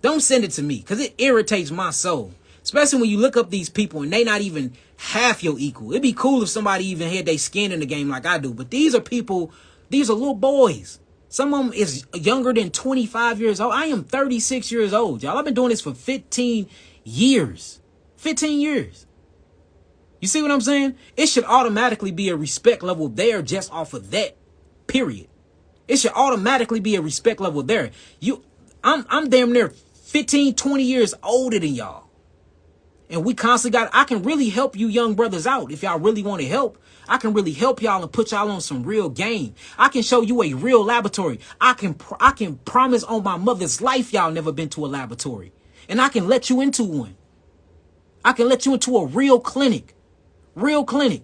Don't send it to me, because it irritates my soul. Especially when you look up these people and they not even half your equal. It'd be cool if somebody even had their skin in the game like I do. But these are people, these are little boys. Some of them is younger than 25 years old. I am 36 years old, y'all. I've been doing this for 15 years. 15 years. You see what I'm saying? It should automatically be a respect level there just off of that, period. It should automatically be a respect level there. I'm damn near 15, 20 years older than y'all. And we constantly I can really help you young brothers out. If y'all really want to help, I can really help y'all and put y'all on some real game. I can show you a real laboratory. I can promise on my mother's life y'all never been to a laboratory. And I can let you into one. I can let you into a real clinic. Real clinic.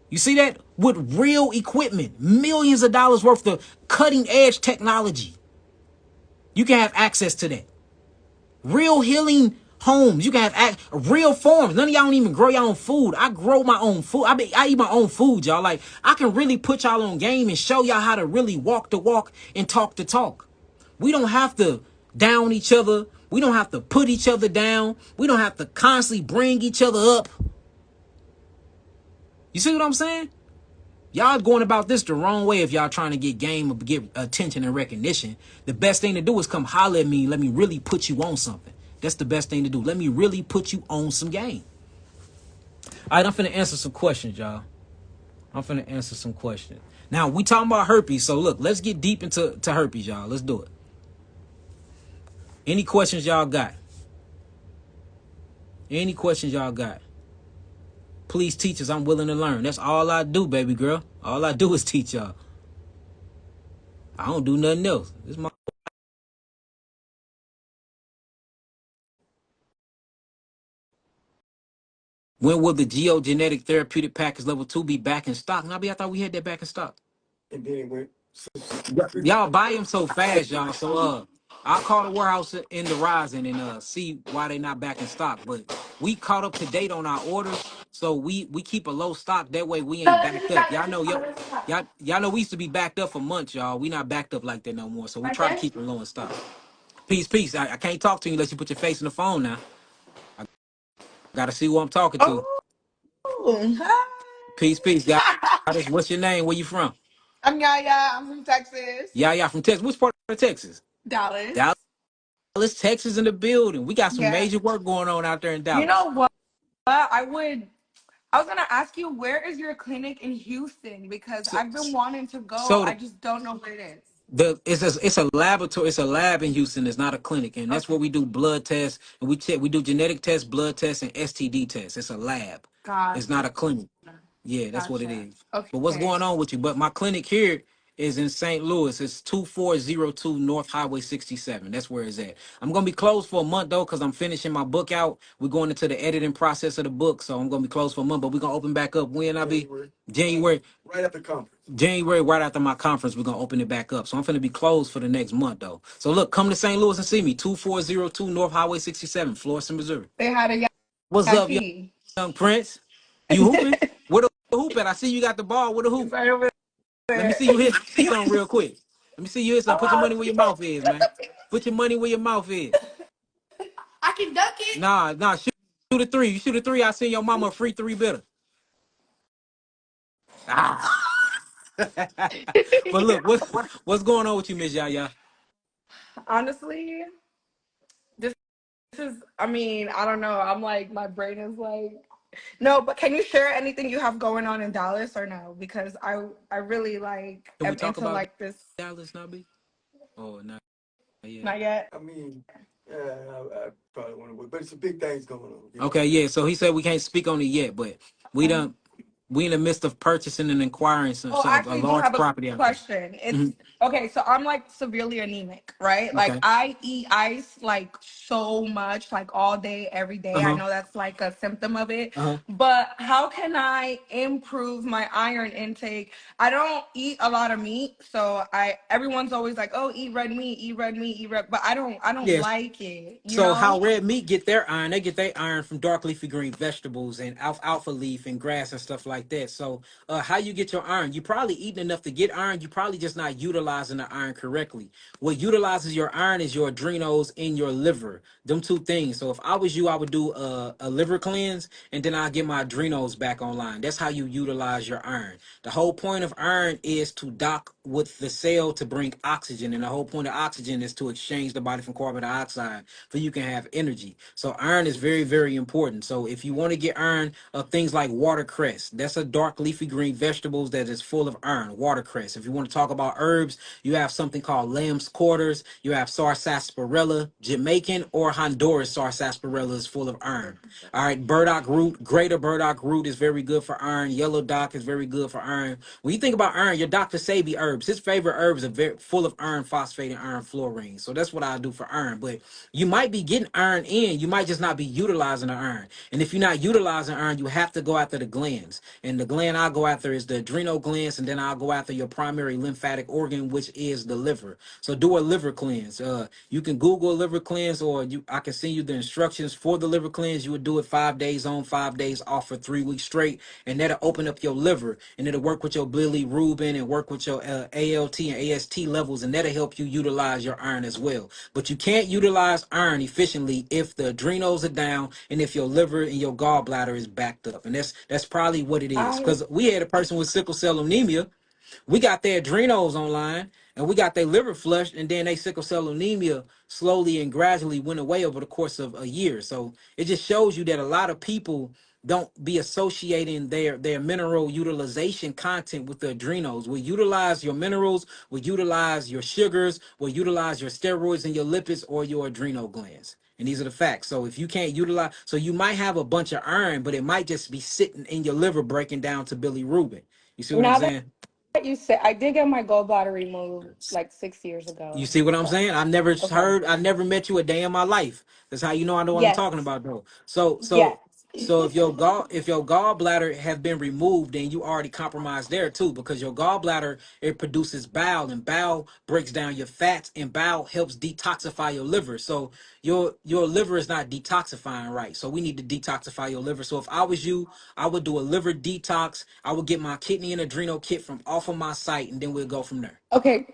You see that? With real equipment. Millions of dollars worth of cutting edge technology. You can have access to that. Real healing homes. You can have real farms. None of y'all don't even grow your own food. I grow my own food. I eat my own food, y'all. Like, I can really put y'all on game and show y'all how to really walk the walk and talk the talk. We don't have to down each other. We don't have to put each other down. We don't have to constantly bring each other up. You see what I'm saying? Y'all going about this the wrong way if y'all trying to get game or get attention and recognition. The best thing to do is come holler at me. Let me really put you on something. That's the best thing to do. Let me really put you on some game. All right, I'm finna answer some questions, y'all. I'm finna answer some questions. Now, we talking about herpes. So, look, let's get deep into herpes, y'all. Let's do it. Any questions y'all got? Any questions y'all got? Please teach us. I'm willing to learn. That's all I do, baby girl. All I do is teach y'all. I don't do nothing else. This my. When will the geogenetic therapeutic package level 2 be back in stock? Nobby, I thought we had that back in stock. And then it went. Y'all buy them so fast, y'all. So I'll call the warehouse in the rising and see why they not back in stock. But we caught up to date on our orders, so we keep a low stock. That way we ain't backed up. Y'all know we used to be backed up for months, y'all. We not backed up like that no more. So we try to keep it low in stock. Peace. I can't talk to you unless you put your face in the phone now. I gotta see who I'm talking to. Oh, hi. Peace, guys. What's your name? Where you from? I'm Yaya. I'm from Texas. Yeah, from Texas. Which part of Texas? Dallas. Dallas, Texas in the building. We got some Yeah. major work going on out there in You Dallas. know what? I was gonna ask you, where is your clinic in Houston? Because So, I've been wanting to go. so I just don't know where it is. it's a laboratory. It's a lab in Houston. It's not a clinic, and that's Okay. where we do blood tests and we do genetic tests, blood tests, and STD tests. It's a lab. It's not Gotcha. a clinic. Yeah, that's what it Gotcha. is. But what's Okay. going on with you? But my clinic here is in St. Louis. It's 2402 North Highway 67. That's where it's at. I'm gonna be closed for a month though, because I'm finishing my book out. We're going into the editing process of the book, so I'm gonna be closed for a month. But we're gonna open back up when I be January. Right after conference. January, right after my conference, we're gonna open it back up. So I'm gonna be closed for the next month though. So look, come to St. Louis and see me. 2402 North Highway 67, Florissant, Missouri. They had a What's up, Yahki. young Prince? You hooping? Where the hoop at? I see you got the ball. Where the It's hoop? right over Let me there. see you hit something real quick. Let me see you hit something. Put your Oh, money where your mouth is, man. Put your money where your mouth is. I can dunk it. Nah, shoot a three. You shoot a three, I send your mama a free three bitter. Ah. But look, what's going on with you, Miss Yaya? Honestly, this is. I mean, I don't know. I'm like, my brain is like. No, but can you share anything you have going on in Dallas or no? Because I really like Can we am talk into about like this. Dallas, Nobby? Oh, not yet. Not yet. I mean, I probably want to wait, but it's some big things going on. You know? Okay, yeah. So he said we can't speak on it yet, but we done. We in the midst of purchasing and acquiring Oh, a actually, do large have a property out there. question. It's Mhm. okay. So I'm like severely anemic, right? Like Okay. I eat ice like so much, like all day, every day. I Uh-huh. know that's like a symptom of it, Uh-huh. but how can I improve my iron intake? I don't eat a lot of meat, so everyone's always like, "Oh, eat red meat, eat red meat, eat red," but I don't Yes. like it, you So how know? red meat get their iron? They get their iron from dark leafy green vegetables and alfalfa leaf and grass and stuff like that. So how you get your iron? You probably eating enough to get iron. You probably just not utilizing the iron correctly. What utilizes your iron is your adrenals in your liver. Them two things. So if I was you, I would do a liver cleanse and then I'll get my adrenals back online. That's how you utilize your iron. The whole point of iron is to dock with the cell to bring oxygen, and the whole point of oxygen is to exchange the body from carbon dioxide for you can have energy. So iron is very, very important. So if you want to get iron, things like watercress, that's a dark leafy green vegetables that is full of iron. Watercress. If you want to talk about herbs, you have something called lamb's quarters. You have sarsaparilla, Jamaican or Honduras sarsaparilla is full of iron. All right, burdock root, greater burdock root is very good for iron. Yellow dock is very good for iron. When you think about iron, your doctor say be herbs. His favorite herbs are very full of iron phosphate and iron fluorine. So that's what I do for iron. But you might be getting iron in, you might just not be utilizing the iron. And if you're not utilizing iron, you have to go after the glands. And the gland I go after is the adrenal glands, and then I'll go after your primary lymphatic organ, which is the liver. So do a liver cleanse. You can Google a liver cleanse, or I can send you the instructions for the liver cleanse. You would do it 5 days on, 5 days off for 3 weeks straight, and that'll open up your liver, and it'll work with your bilirubin and work with your ALT and AST levels, and that'll help you utilize your iron as well. But you can't utilize iron efficiently if the adrenals are down and if your liver and your gallbladder is backed up, and that's probably what it is. I Because we had a person with sickle cell anemia. We got their adrenals online and we got their liver flushed, and then they sickle cell anemia slowly and gradually went away over the course of a year. So it just shows you that a lot of people don't be associating their mineral utilization content with the adrenals. We utilize your minerals, we utilize your sugars, we utilize your steroids and your lipids or your adrenal glands. And these are the facts. So if you can't utilize, so you might have a bunch of iron, but it might just be sitting in your liver breaking down to Billy Rubin. You see what I'm Now that saying? you say, I did get my gallbladder removed like 6 years You ago. see what I'm So, saying? okay. I never met you a day in my life. That's how you know I know what I'm talking Yes. about, though. So, Yes. so, so if your gallbladder have been removed, then you already compromised there too, because your gallbladder, it produces bile, and bile breaks down your fats, and bile helps detoxify your liver. So your liver is not detoxifying right. So we need to detoxify your liver. So if I was you, I would do a liver detox. I would get my kidney and adrenal kit from off of my site, and then we'll go from there. Okay.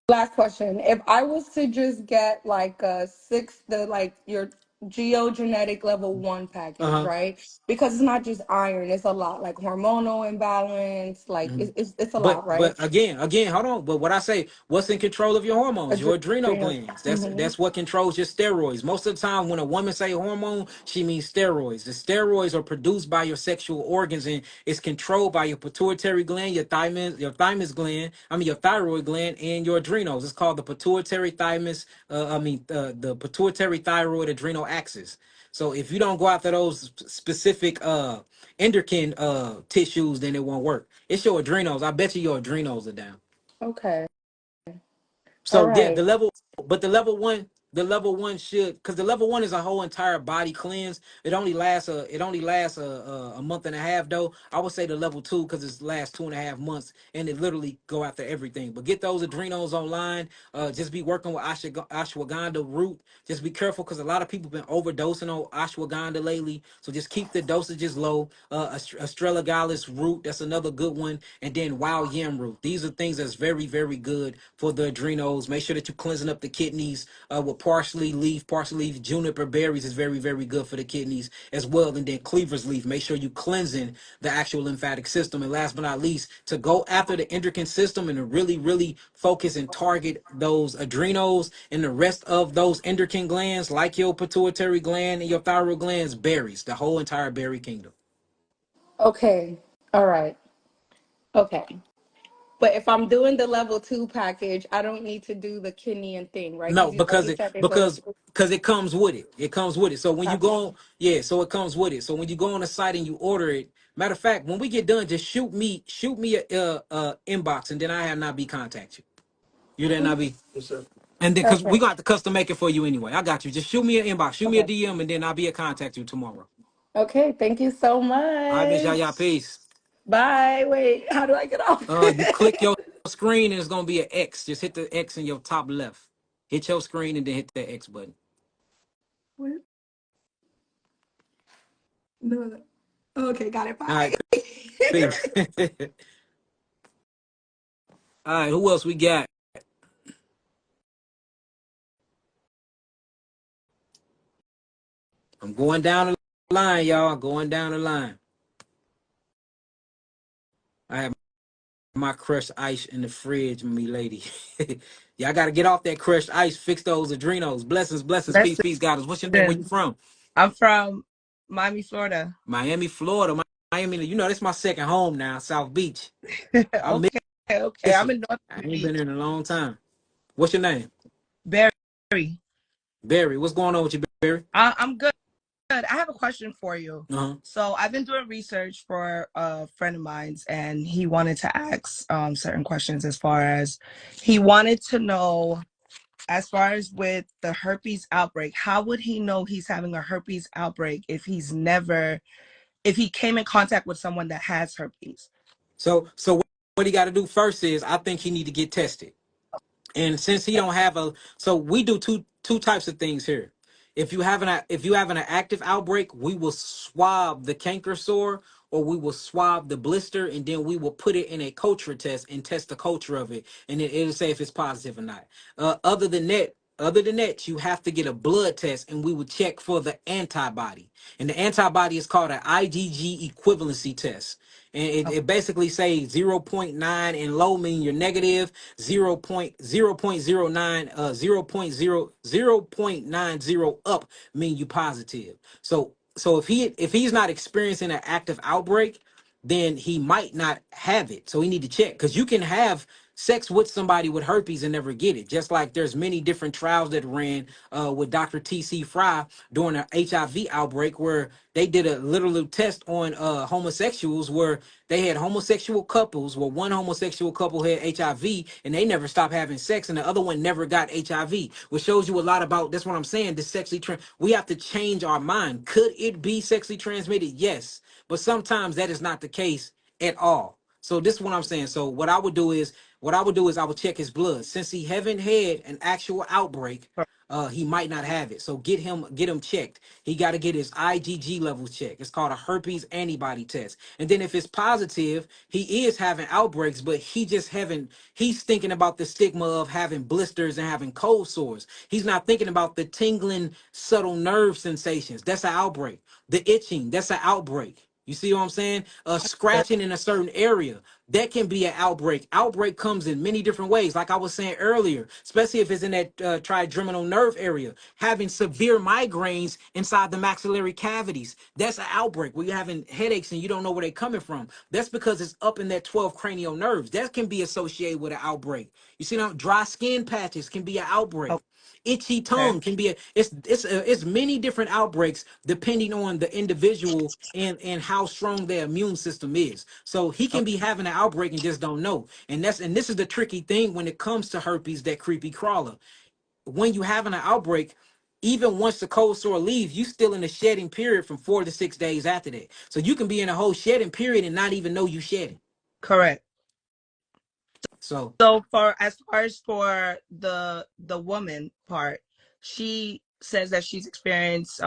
Last question. If I was to just get like like your geogenetic level 1 package, Uh-huh. right? Because it's not just iron, it's a lot like hormonal imbalance, like Mhm. it's a But lot, right? again, hold on. But what I say, what's in control of your hormones? Your adrenal Adrenal. glands. Hmm. That's what controls your steroids. Most of the time, when a woman say hormone, she means steroids. The steroids are produced by your sexual organs, and it's controlled by your pituitary gland, your thymus gland. I mean your thyroid gland, and your adrenals. It's called the pituitary thymus. The pituitary thyroid adrenal axis. So if you don't go after those specific endocrine tissues, then it won't work. It's your adrenals. I bet you your adrenals are down. Okay. All So yeah, right. the level one should, because the level one is a whole entire body cleanse. It only lasts a month and a half though. I would say the level two because it lasts 2.5 months, and it literally go after everything. But get those adrenals online. Just be working with ashwagandha root. Just be careful because a lot of people been overdosing on ashwagandha lately. So just keep the dosages low. Astrelagalis root, that's another good one, and then wild yam root. These are things that's very, very good for the adrenals. Make sure that you're cleansing up the kidneys with parsley leaf, juniper berries is very, very good for the kidneys as well. And then cleaver's leaf. Make sure you cleansing the actual lymphatic system. And last but not least, to go after the endocrine system and to really, really focus and target those adrenals and the rest of those endocrine glands, like your pituitary gland and your thyroid glands, berries, the whole entire berry kingdom. Okay. All right. Okay. But if I'm doing the level 2 package, I don't need to do the kidney and thing, right? No, Because like because you it said, they go. comes with it. It comes with it. So when you Gotcha. go on, yeah, so it comes with it. So when you go on the site and you order it, matter of fact, when we get done, just shoot me a inbox, and then I have not be contact you. You then not be, Yes, sir. and then because we Okay. got to custom make it for you anyway. I got you. Just shoot me an inbox, shoot me a Okay. DM, and then I'll be a contact you tomorrow. Okay. Thank you so All right, Miss much. Yaya, peace. Bye. Wait, how do I get off? You click your screen and it's gonna be an X. Just hit the X in your top left. Hit your screen and then hit that X button. What? No. Okay, got it. All right, Bye. peace. All right, who else we got? I'm going down the line, y'all. Going down the line. I have my crushed ice in the fridge, me lady. Y'all got to get off that crushed ice. Fix those adrenals. Blessings, blessings, peace, Listen, peace, goddess. What's your name? Where you from? I'm from Miami, Florida. Miami, Florida. Miami, you know, this is my second home now, South Beach. I Okay, okay. miss I'm it. in North I ain't Beach. been here in a long time. What's your name? Barry. Barry. What's going on with you, Barry? I'm good. I have a question for you. Uh-huh. So I've been doing research for a friend of mine's, and he wanted to ask certain questions as far as he wanted to know, as far as with the herpes outbreak, how would he know he's having a herpes outbreak if if he came in contact with someone that has herpes? So what he got to do first is I think he need to get tested. And since he don't have a, so we do two types of things here. If you having an active outbreak, we will swab the canker sore or we will swab the blister, and then we will put it in a culture test and test the culture of it, and then it'll say if it's positive or not. Other than that, you have to get a blood test, and we will check for the antibody. And the antibody is called an IgG equivalency test. And it basically says zero point 0.9 and low mean you're negative, 0.009, 0.90 up mean you positive. So So if he's not experiencing an active outbreak, then he might not have it. So we need to check, because you can have sex with somebody with herpes and never get it. Just like there's many different trials that ran with Dr. T.C. Fry during an HIV outbreak, where they did a literal test on homosexuals, where they had homosexual couples, where one homosexual couple had HIV and they never stopped having sex, and the other one never got HIV, which shows you a lot about, that's what I'm saying, the sexually we have to change our mind. Could it be sexually transmitted? Yes, but sometimes that is not the case at all. So this is what I'm saying. So what I would do is I would check his blood. Since he haven't had an actual outbreak, he might not have it. So get him checked. He got to get his IgG levels checked. It's called a herpes antibody test. And then if it's positive, he is having outbreaks, but he's thinking about the stigma of having blisters and having cold sores. He's not thinking about the tingling, subtle nerve sensations. That's an outbreak. The itching, that's an outbreak. You see what I'm saying? Scratching in a certain area, that can be an outbreak. Outbreak comes in many different ways. Like I was saying earlier, especially if it's in that trigeminal nerve area, having severe migraines inside the maxillary cavities. That's an outbreak. Where you're having headaches and you don't know where they're coming from. That's because it's up in that 12 cranial nerves. That can be associated with an outbreak. You see now, dry skin patches can be an outbreak. Itchy Okay. tongue can be it's many different outbreaks depending on the individual and how strong their immune system is. So he can be having an outbreak and just don't know. And this is the tricky thing when it comes to herpes, that creepy crawler. When you having an outbreak, even once the cold sore leaves, you still in a shedding period from 4 to 6 days after that. So you can be in a whole shedding period and not even know you shedding. Correct. So So for the woman part, she says that she's experienced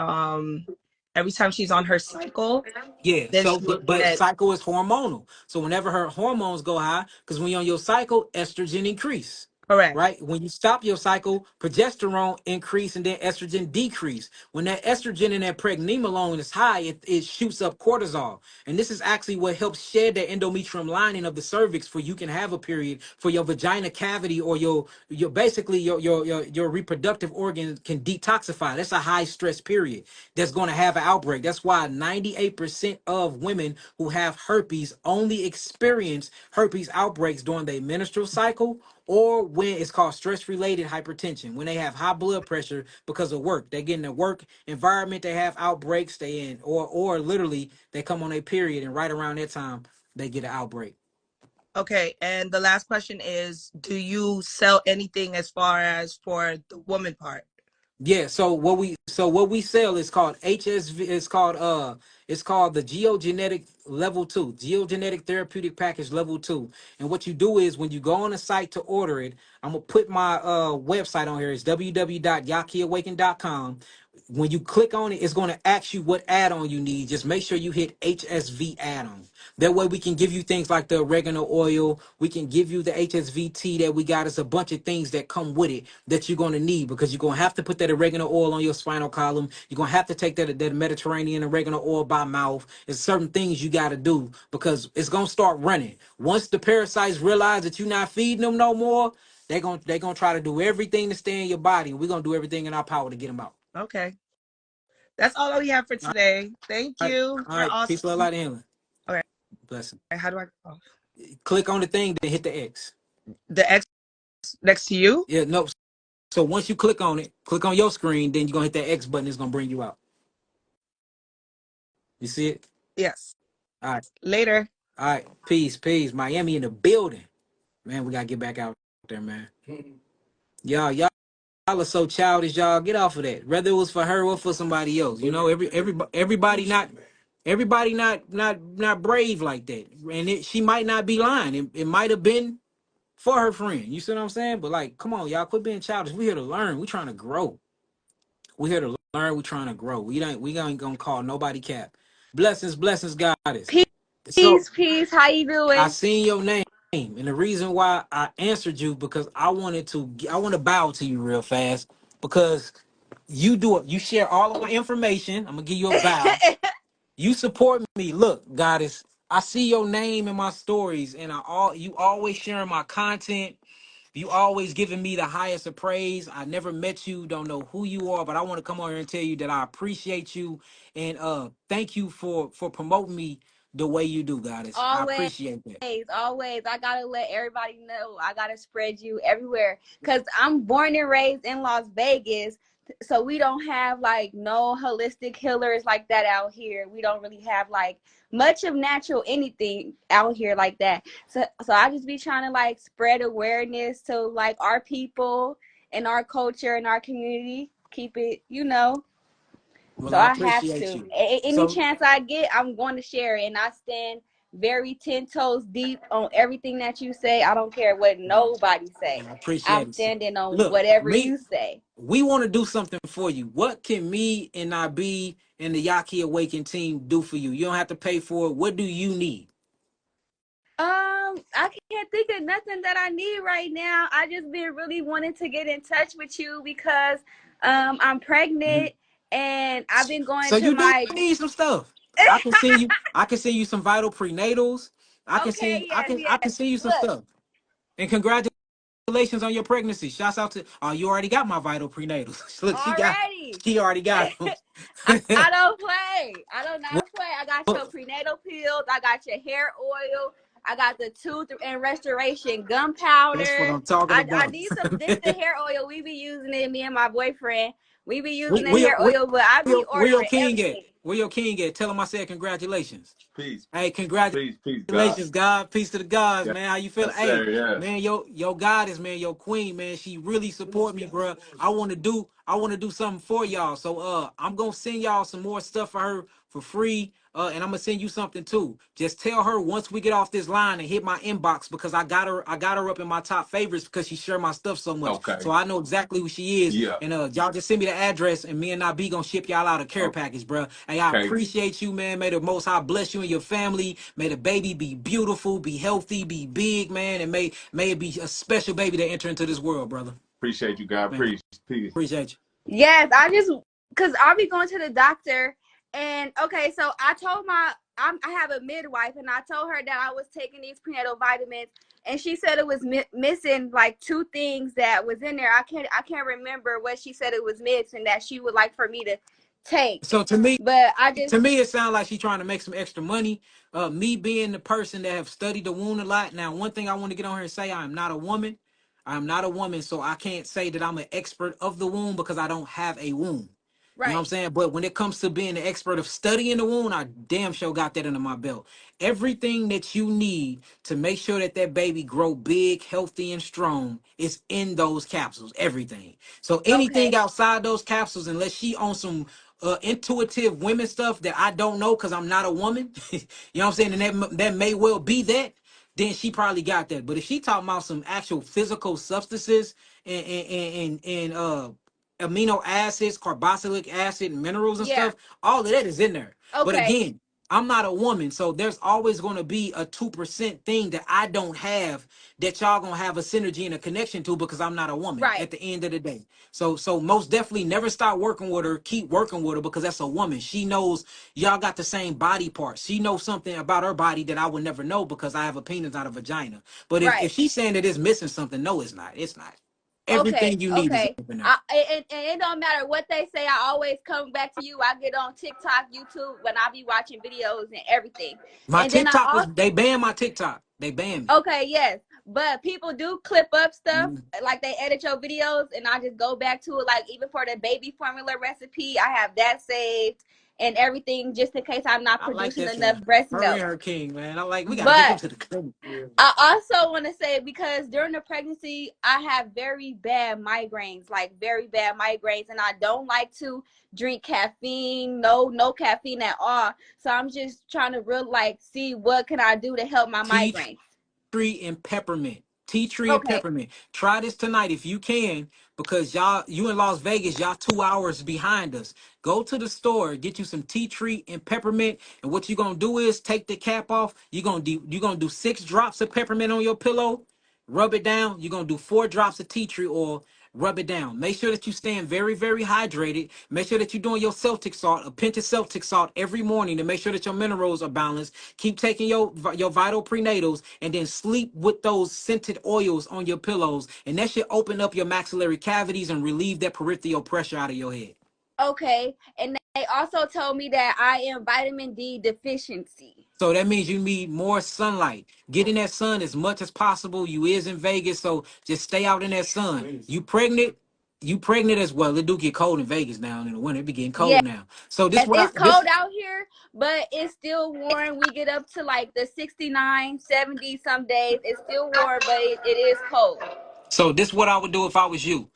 every time she's on her cycle, yeah, then so she will but get cycle is hormonal. So whenever her hormones go high, because when you're on your cycle, estrogen increase. correct. Right? When you stop your cycle, progesterone increase and then estrogen decrease. When that estrogen and that pregnenolone is high, it shoots up cortisol. And this is actually what helps shed the endometrium lining of the cervix, for you can have a period, for your vagina cavity or your basically your reproductive organ can detoxify. That's a high stress period that's going to have an outbreak. That's why 98% of women who have herpes only experience herpes outbreaks during their menstrual cycle, or when it's called stress-related hypertension, when they have high blood pressure because of work. They get in the work environment, they have outbreaks, they in, or literally they come on a period and right around that time they get an outbreak. Okay, and the last question is, do you sell anything as far as for the woman part? Yeah, so what we sell is called HSV. It's called the Geogenetic Level 2, Geogenetic Therapeutic Package Level 2. And what you do is when you go on the site to order it, I'm gonna put my website on here. It's www.yakiawaken.com. When you click on it, it's gonna ask you what add-on you need. Just make sure you hit HSV add-on. That way we can give you things like the oregano oil. We can give you the HSV tea that we got. It's a bunch of things that come with it that you're going to need, because you're going to have to put that oregano oil on your spinal column. You're going to have to take that Mediterranean oregano oil by mouth. There's certain things you got to do because it's going to start running. Once the parasites realize that you're not feeding them no more, they're gonna try to do everything to stay in your body, and we're gonna do everything in our power to get them out. Okay. That's all we have for All today. Thank right, you. all You're right. Peace, love, awesome. light, and healing. Okay. Blessing. How do I go? Click on the thing, then hit the X. The X next to you? Yeah, no. So once you click on it, click on your screen, then you're gonna hit that X button. It's gonna bring you out. You see it? Yes. All right. Later. All right. Peace. Miami in the building. Man, we gotta get back out there, man. Y'all are so childish, y'all. Get off of that. Whether it was for her or for somebody else. You know, everybody not brave like that. And she might not be lying. It might have been for her friend. You see what I'm saying? But like, come on, y'all, quit being childish. We here to learn. We trying to grow. We here to learn. We trying to grow. We ain't gonna call nobody cap. Blessings, goddess. So Peace. How you I doing? seen your name, and the reason why I answered you because I want to bow to you real fast, because you share all of my information. I'm gonna give you a bow. You support me. Look, goddess, I see your name in my stories, and you always sharing my content. You always giving me the highest of praise. I never met you, don't know who you are, but I want to come on here and tell you that I appreciate you and thank you for promoting me the way you do, Goddess. I Always, appreciate that. always. I gotta let everybody know. I gotta spread you everywhere. Cause I'm born and raised in Las Vegas. So we don't have like no holistic healers like that out here. We don't really have like much of natural anything out here like that. So I just be trying to like spread awareness to like our people and our culture and our community. Keep it, you know. Well, So I I have appreciate to. you. Any So chance I get, I'm going to share it. And I stand very 10 toes deep on everything that you say. I don't care what nobody say. I I'm appreciate it. So, standing on look, whatever me, you say. we want to do something for you. What can me and IB and the Yahki Awaken team do for you? You don't have to pay for it. What do you need? I can't think of nothing that I need right now. I just been really wanting to get in touch with you because I'm Mhm. pregnant and I've been going So to you do my need some stuff. I can send you. I can send you some vital prenatals. I can send Okay, you. yes, I can yes. send you some Look, stuff. And congratulations on your pregnancy. Shouts out to. Oh, you already got my vital prenatals. Look, she got. already. She already got them. I don't play. I don't not play. I got your Well, prenatal pills. I got your hair oil. I got the tooth and restoration that's what gunpowder. I'm talking I about. need some. This the hair oil we be using it. Me and my boyfriend. We be we, using the we, hair we, oil, but I be where your ordering king at? everything. Where your king at? Tell him I said congratulations. Peace, Hey, congratulations. peace, God. Congratulations, God. Peace to the gods, Yeah, man. How you feeling? yes, Hey, sir. Yes. man, your goddess, man, your queen, man. She really support me, bro. I want to do something for y'all. So I'm gonna send y'all some more stuff for her for free. And I'm gonna send you something too. Just tell her once we get off this line and hit my inbox because I got her up in my top favorites because she share my stuff so much. Okay. So I know exactly who she is. Yeah. And y'all just send me the address and me and I be gonna ship y'all out a care package, bro. Hey, I Okay. appreciate you, man. May the most high bless you and your family. May the baby be beautiful, be healthy, be big, man, and may it be a special baby to enter into this world, brother. Appreciate you, God. Man, Peace. appreciate you. Yes, I just because I'll be going to the doctor, and okay, so I told I have a midwife, and I told her that I was taking these prenatal vitamins, and she said it was missing like two things that was in there. I can't remember what she said it was missing that she would like for me to take, So but I just to me, it sounds like she's trying to make some extra money. Me being the person that have studied the wound a lot. Now, one thing I want to get on here and say, I am not a woman. I'm not a woman, so I can't say that I'm an expert of the wound because I don't have a wound. You know what I'm right, saying? But when it comes to being the expert of studying the wound, I damn sure got that under my belt. Everything that you need to make sure that that baby grow big, healthy, and strong is in those capsules. Everything. So anything okay, outside those capsules, unless she on some intuitive women stuff that I don't know because I'm not a woman, you know what I'm saying? And that may well be that. Then she probably got that. But if she talking about some actual physical substances and amino acids, carboxylic acid, minerals and yeah, stuff, all of that is in there. But okay, again, I'm not a woman, so there's always going to be a 2% thing that I don't have that y'all gonna have a synergy and a connection to because I'm not a woman right. at the end of the day. So most definitely never stop working with her, keep working with her because that's a woman. She knows y'all got the same body parts. She knows something about her body that I would never know because I have a penis, not a vagina. But if Right. she's saying that it's missing something, no, it's not. It's not. Okay, Everything you need is okay. up in there. And it don't matter what they say. I always come back to you. I get on TikTok, YouTube when I be watching videos and everything. My And then I TikTok also they banned my TikTok. They banned me. okay, yes. But people do clip up stuff Mhm. like they edit your videos, and I just go back to it. Like even for the baby formula recipe, I have that saved and everything just in case I'm not I like producing that for enough breast her milk. and her king, man. I like we gotta get them But to the clinic. Yeah. I also want to say because during the pregnancy, I have very bad migraines, like very bad migraines, and I don't like to drink caffeine, no caffeine at all. So I'm just trying to real like see what can I do to help my Tea migraines. tree and peppermint. Tea tree and Okay. peppermint. Try this tonight if you can, because you in Las Vegas, y'all 2 hours behind us. Go to the store, get you some tea tree and peppermint, and what you're gonna do is take the cap off. You're gonna do 6 drops of peppermint on your pillow, rub it down. You're gonna do 4 drops of tea tree oil, Rub it down. Make sure that you staying very, very hydrated. Make sure that you're doing your Celtic salt, a pinch of Celtic salt every morning to make sure that your minerals are balanced. Keep taking your vital prenatals, and then sleep with those scented oils on your pillows. And that should open up your maxillary cavities and relieve that peripheral pressure out of your head. Okay. And they also told me that I am vitamin D deficiency. So that means you need more sunlight. Get in that sun as much as possible. You is in Vegas, so just stay out in that sun. You pregnant? You pregnant as well. It do get cold in Vegas now in the winter. It be getting cold now. So this what it's cold out here, but it's still warm. We get up to like the 69, 70 some days. It's still warm, but it is cold. So this what I would do if I was you.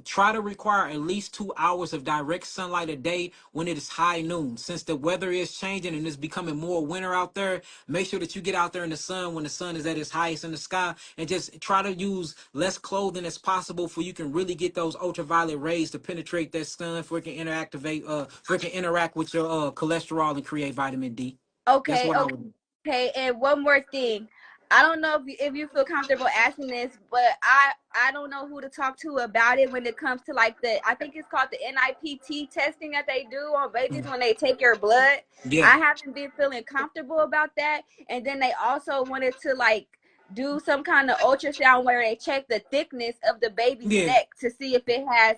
Try to require at least 2 hours of direct sunlight a day when it is high noon. Since the weather is changing and it's becoming more winter out there, make sure that you get out there in the sun when the sun is at its highest in the sky, and just try to use less clothing as possible for you can really get those ultraviolet rays to penetrate that sun, for it can interact with your cholesterol and create vitamin D. Okay. That's what I would do. Okay, and one more thing. I don't know if you feel comfortable asking this, but I don't know who to talk to about it when it comes to like I think it's called the NIPT testing that they do on babies when they take your blood. Yeah. I haven't been feeling comfortable about that. And then they also wanted to like do some kind of ultrasound where they check the thickness of the baby's neck to see if it has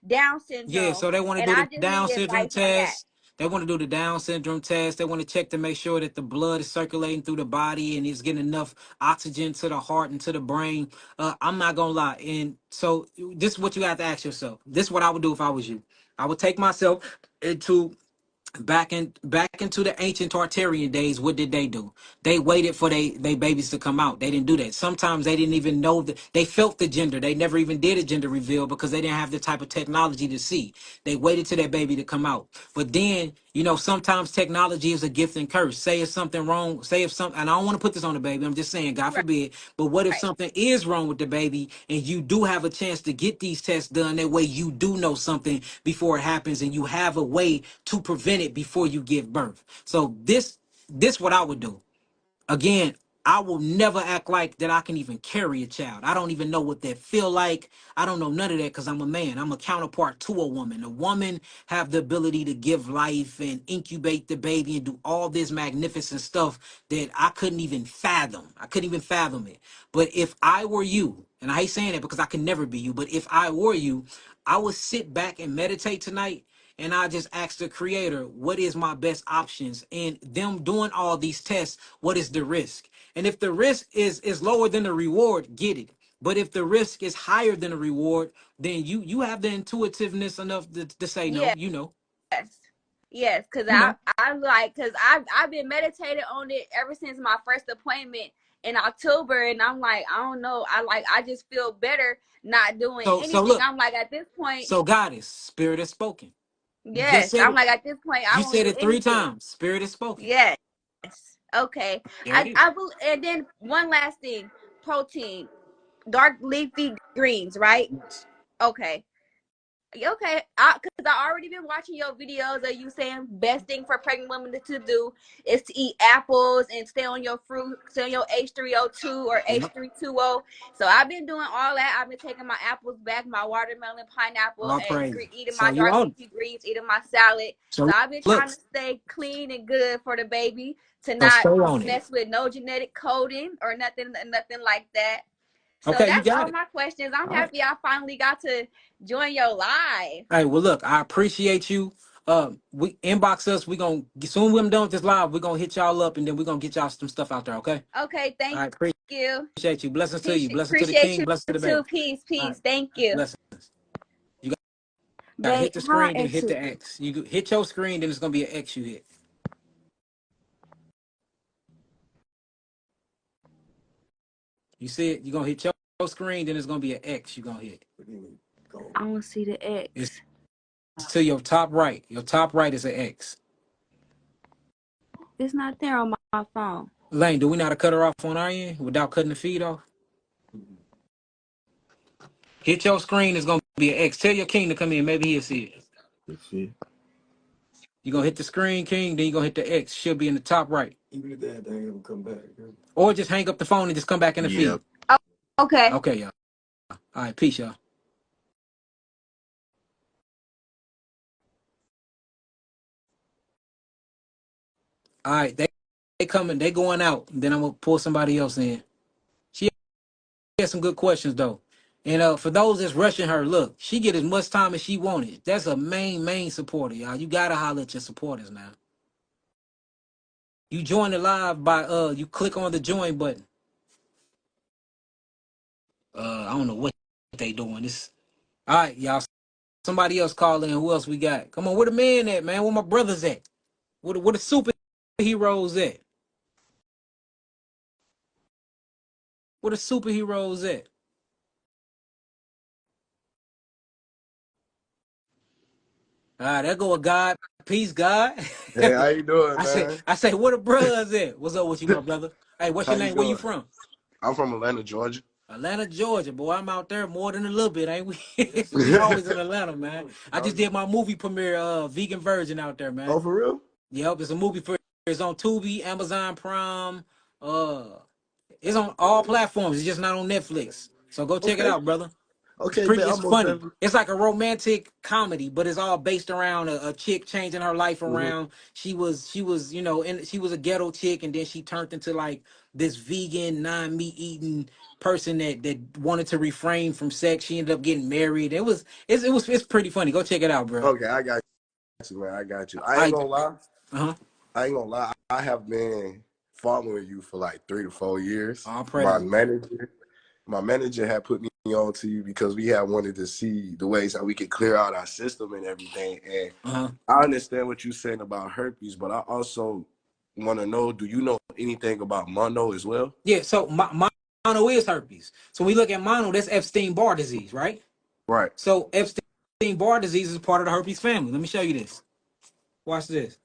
Down syndrome. Yeah, so they want to do the Down syndrome test. They want to do the Down syndrome test. They want to check to make sure that the blood is circulating through the body and is getting enough oxygen to the heart and to the brain. I'm not gonna lie. And so this is what you have to ask yourself. This is what I would do if I was you. I would take myself into back into the ancient Tartarian days. What did they do? They waited for they babies to come out. They didn't do that. Sometimes they didn't even know that they felt the gender. They never even did a gender reveal because they didn't have the type of technology to see. They waited till that baby to come out. But then, you know, sometimes technology is a gift and curse. Say if something wrong, say if something, and I don't want to put this on the baby, I'm just saying, God forbid, but what if something is wrong with the baby and you do have a chance to get these tests done? That way you do know something before it happens and you have a way to prevent it before you give birth. So this what I would do. Again, I will never act like that I can even carry a child. I don't even know what that feel like. I don't know none of that because I'm a man. I'm a counterpart to a woman. A woman have the ability to give life and incubate the baby and do all this magnificent stuff that I couldn't even fathom. I couldn't even fathom it. But if I were you, and I hate saying that because I can never be you, but if I were you, I would sit back and meditate tonight, and I just ask the creator, what is my best options? And them doing all these tests, what is the risk? And if the risk is lower than the reward, get it. But if the risk is higher than the reward, then you have the intuitiveness enough to say no, you know. Yes, because I'm like, because I've been meditating on it ever since my first appointment in October, and I'm like, I don't know, I just feel better not doing anything. So look, I'm like, at this point. So Goddess, Spirit has spoken. Yes, I'm like, at this point, I you said it 3 times. Spirit has spoken. Yes. Okay. I will, and then one last thing, protein, dark leafy greens, right? Okay. Okay, because I already been watching your videos of you saying best thing for pregnant women to do is to eat apples and stay on your fruit, stay on your H3O2 or H320. So I've been doing all that. I've been taking my apples back, my watermelon, pineapple, and eating my dark leafy greens, eating my salad. So I've been trying to stay clean and good for the baby, to not mess with no genetic coding or nothing like that. So that's all my questions. I'm happy I finally got to join your live. Hey, well, look, I appreciate you. We inbox us. We gonna soon when I'm done with this live, we're gonna hit y'all up and then we're gonna get y'all some stuff out there, okay? Okay, thank you. Appreciate you. Blessings to you. Blessings to the king. Blessings to the baby. Peace. Right. Thank you. Blessings. You gotta hit the screen, then hit the X. You hit your screen, then it's gonna be an X you hit. You see it? You're gonna hit your screen, then it's gonna be an X you're gonna hit. I don't see the X. It's to your top right. Your top right is an X. It's not there on my phone. Lane, do we know how to cut her off on our end without cutting the feed off? Hit your screen, it's gonna be an X. Tell your king to come in, maybe he'll see it. You're gonna hit the screen, king, then you're gonna hit the X. Should be in the top right. Even if that thing don't come back. Or just hang up the phone and just come back in the feed. Okay. Okay, y'all. All right, peace, y'all. All right, they coming, they going out. Then I'm gonna pull somebody else in. She had some good questions though. And for those that's rushing her, look, she get as much time as she wanted. That's a main supporter, y'all. You gotta holler at your supporters now. You join the live by you click on the join button. I don't know what they doing. This all right, y'all. Somebody else call in. Who else we got? Come on, where the man at, man? Where my brothers at? Where the superheroes at? Where the superheroes at? All right, there go a God. Peace, God. Hey, how you doing, man? I say, where the brothers at? What's up with you, my brother? Hey, what's How your you name? Where you doing? from? I'm from Atlanta, Georgia. Atlanta, Georgia. Boy, I'm out there more than a little bit, ain't we? We always in Atlanta, man. I just did my movie premiere, Vegan Virgin out there, Oh, man. for real? Yep, it's a movie for it's on Tubi, Amazon Prime. Uh, it's on all platforms. It's just not on Netflix. So go check it Okay. out, brother. It's Okay, pretty. man. It's I'm most funny. definitely. It's like a romantic comedy, but it's all based around a chick changing her life Hmm. around. She was, and she was a ghetto chick, and then she turned into like this vegan, non-meat eating person that wanted to refrain from sex. She ended up getting married. It's pretty funny. Go check it out, bro. Okay, I got you, man. I got you. I ain't I gonna lie. uh huh. I ain't gonna lie. I have been following you for like 3 to 4 years. All My praises. manager, my manager had put me on to you because we had wanted to see the ways how we could clear out our system and everything. And Uh huh. I understand what you're saying about herpes, but I also want to know: do you know anything about mono as well? Yeah. So mono is herpes. So we look at mono. That's Epstein-Barr disease, right? Right. So Epstein-Barr disease is part of the herpes family. Let me show you this. Watch this.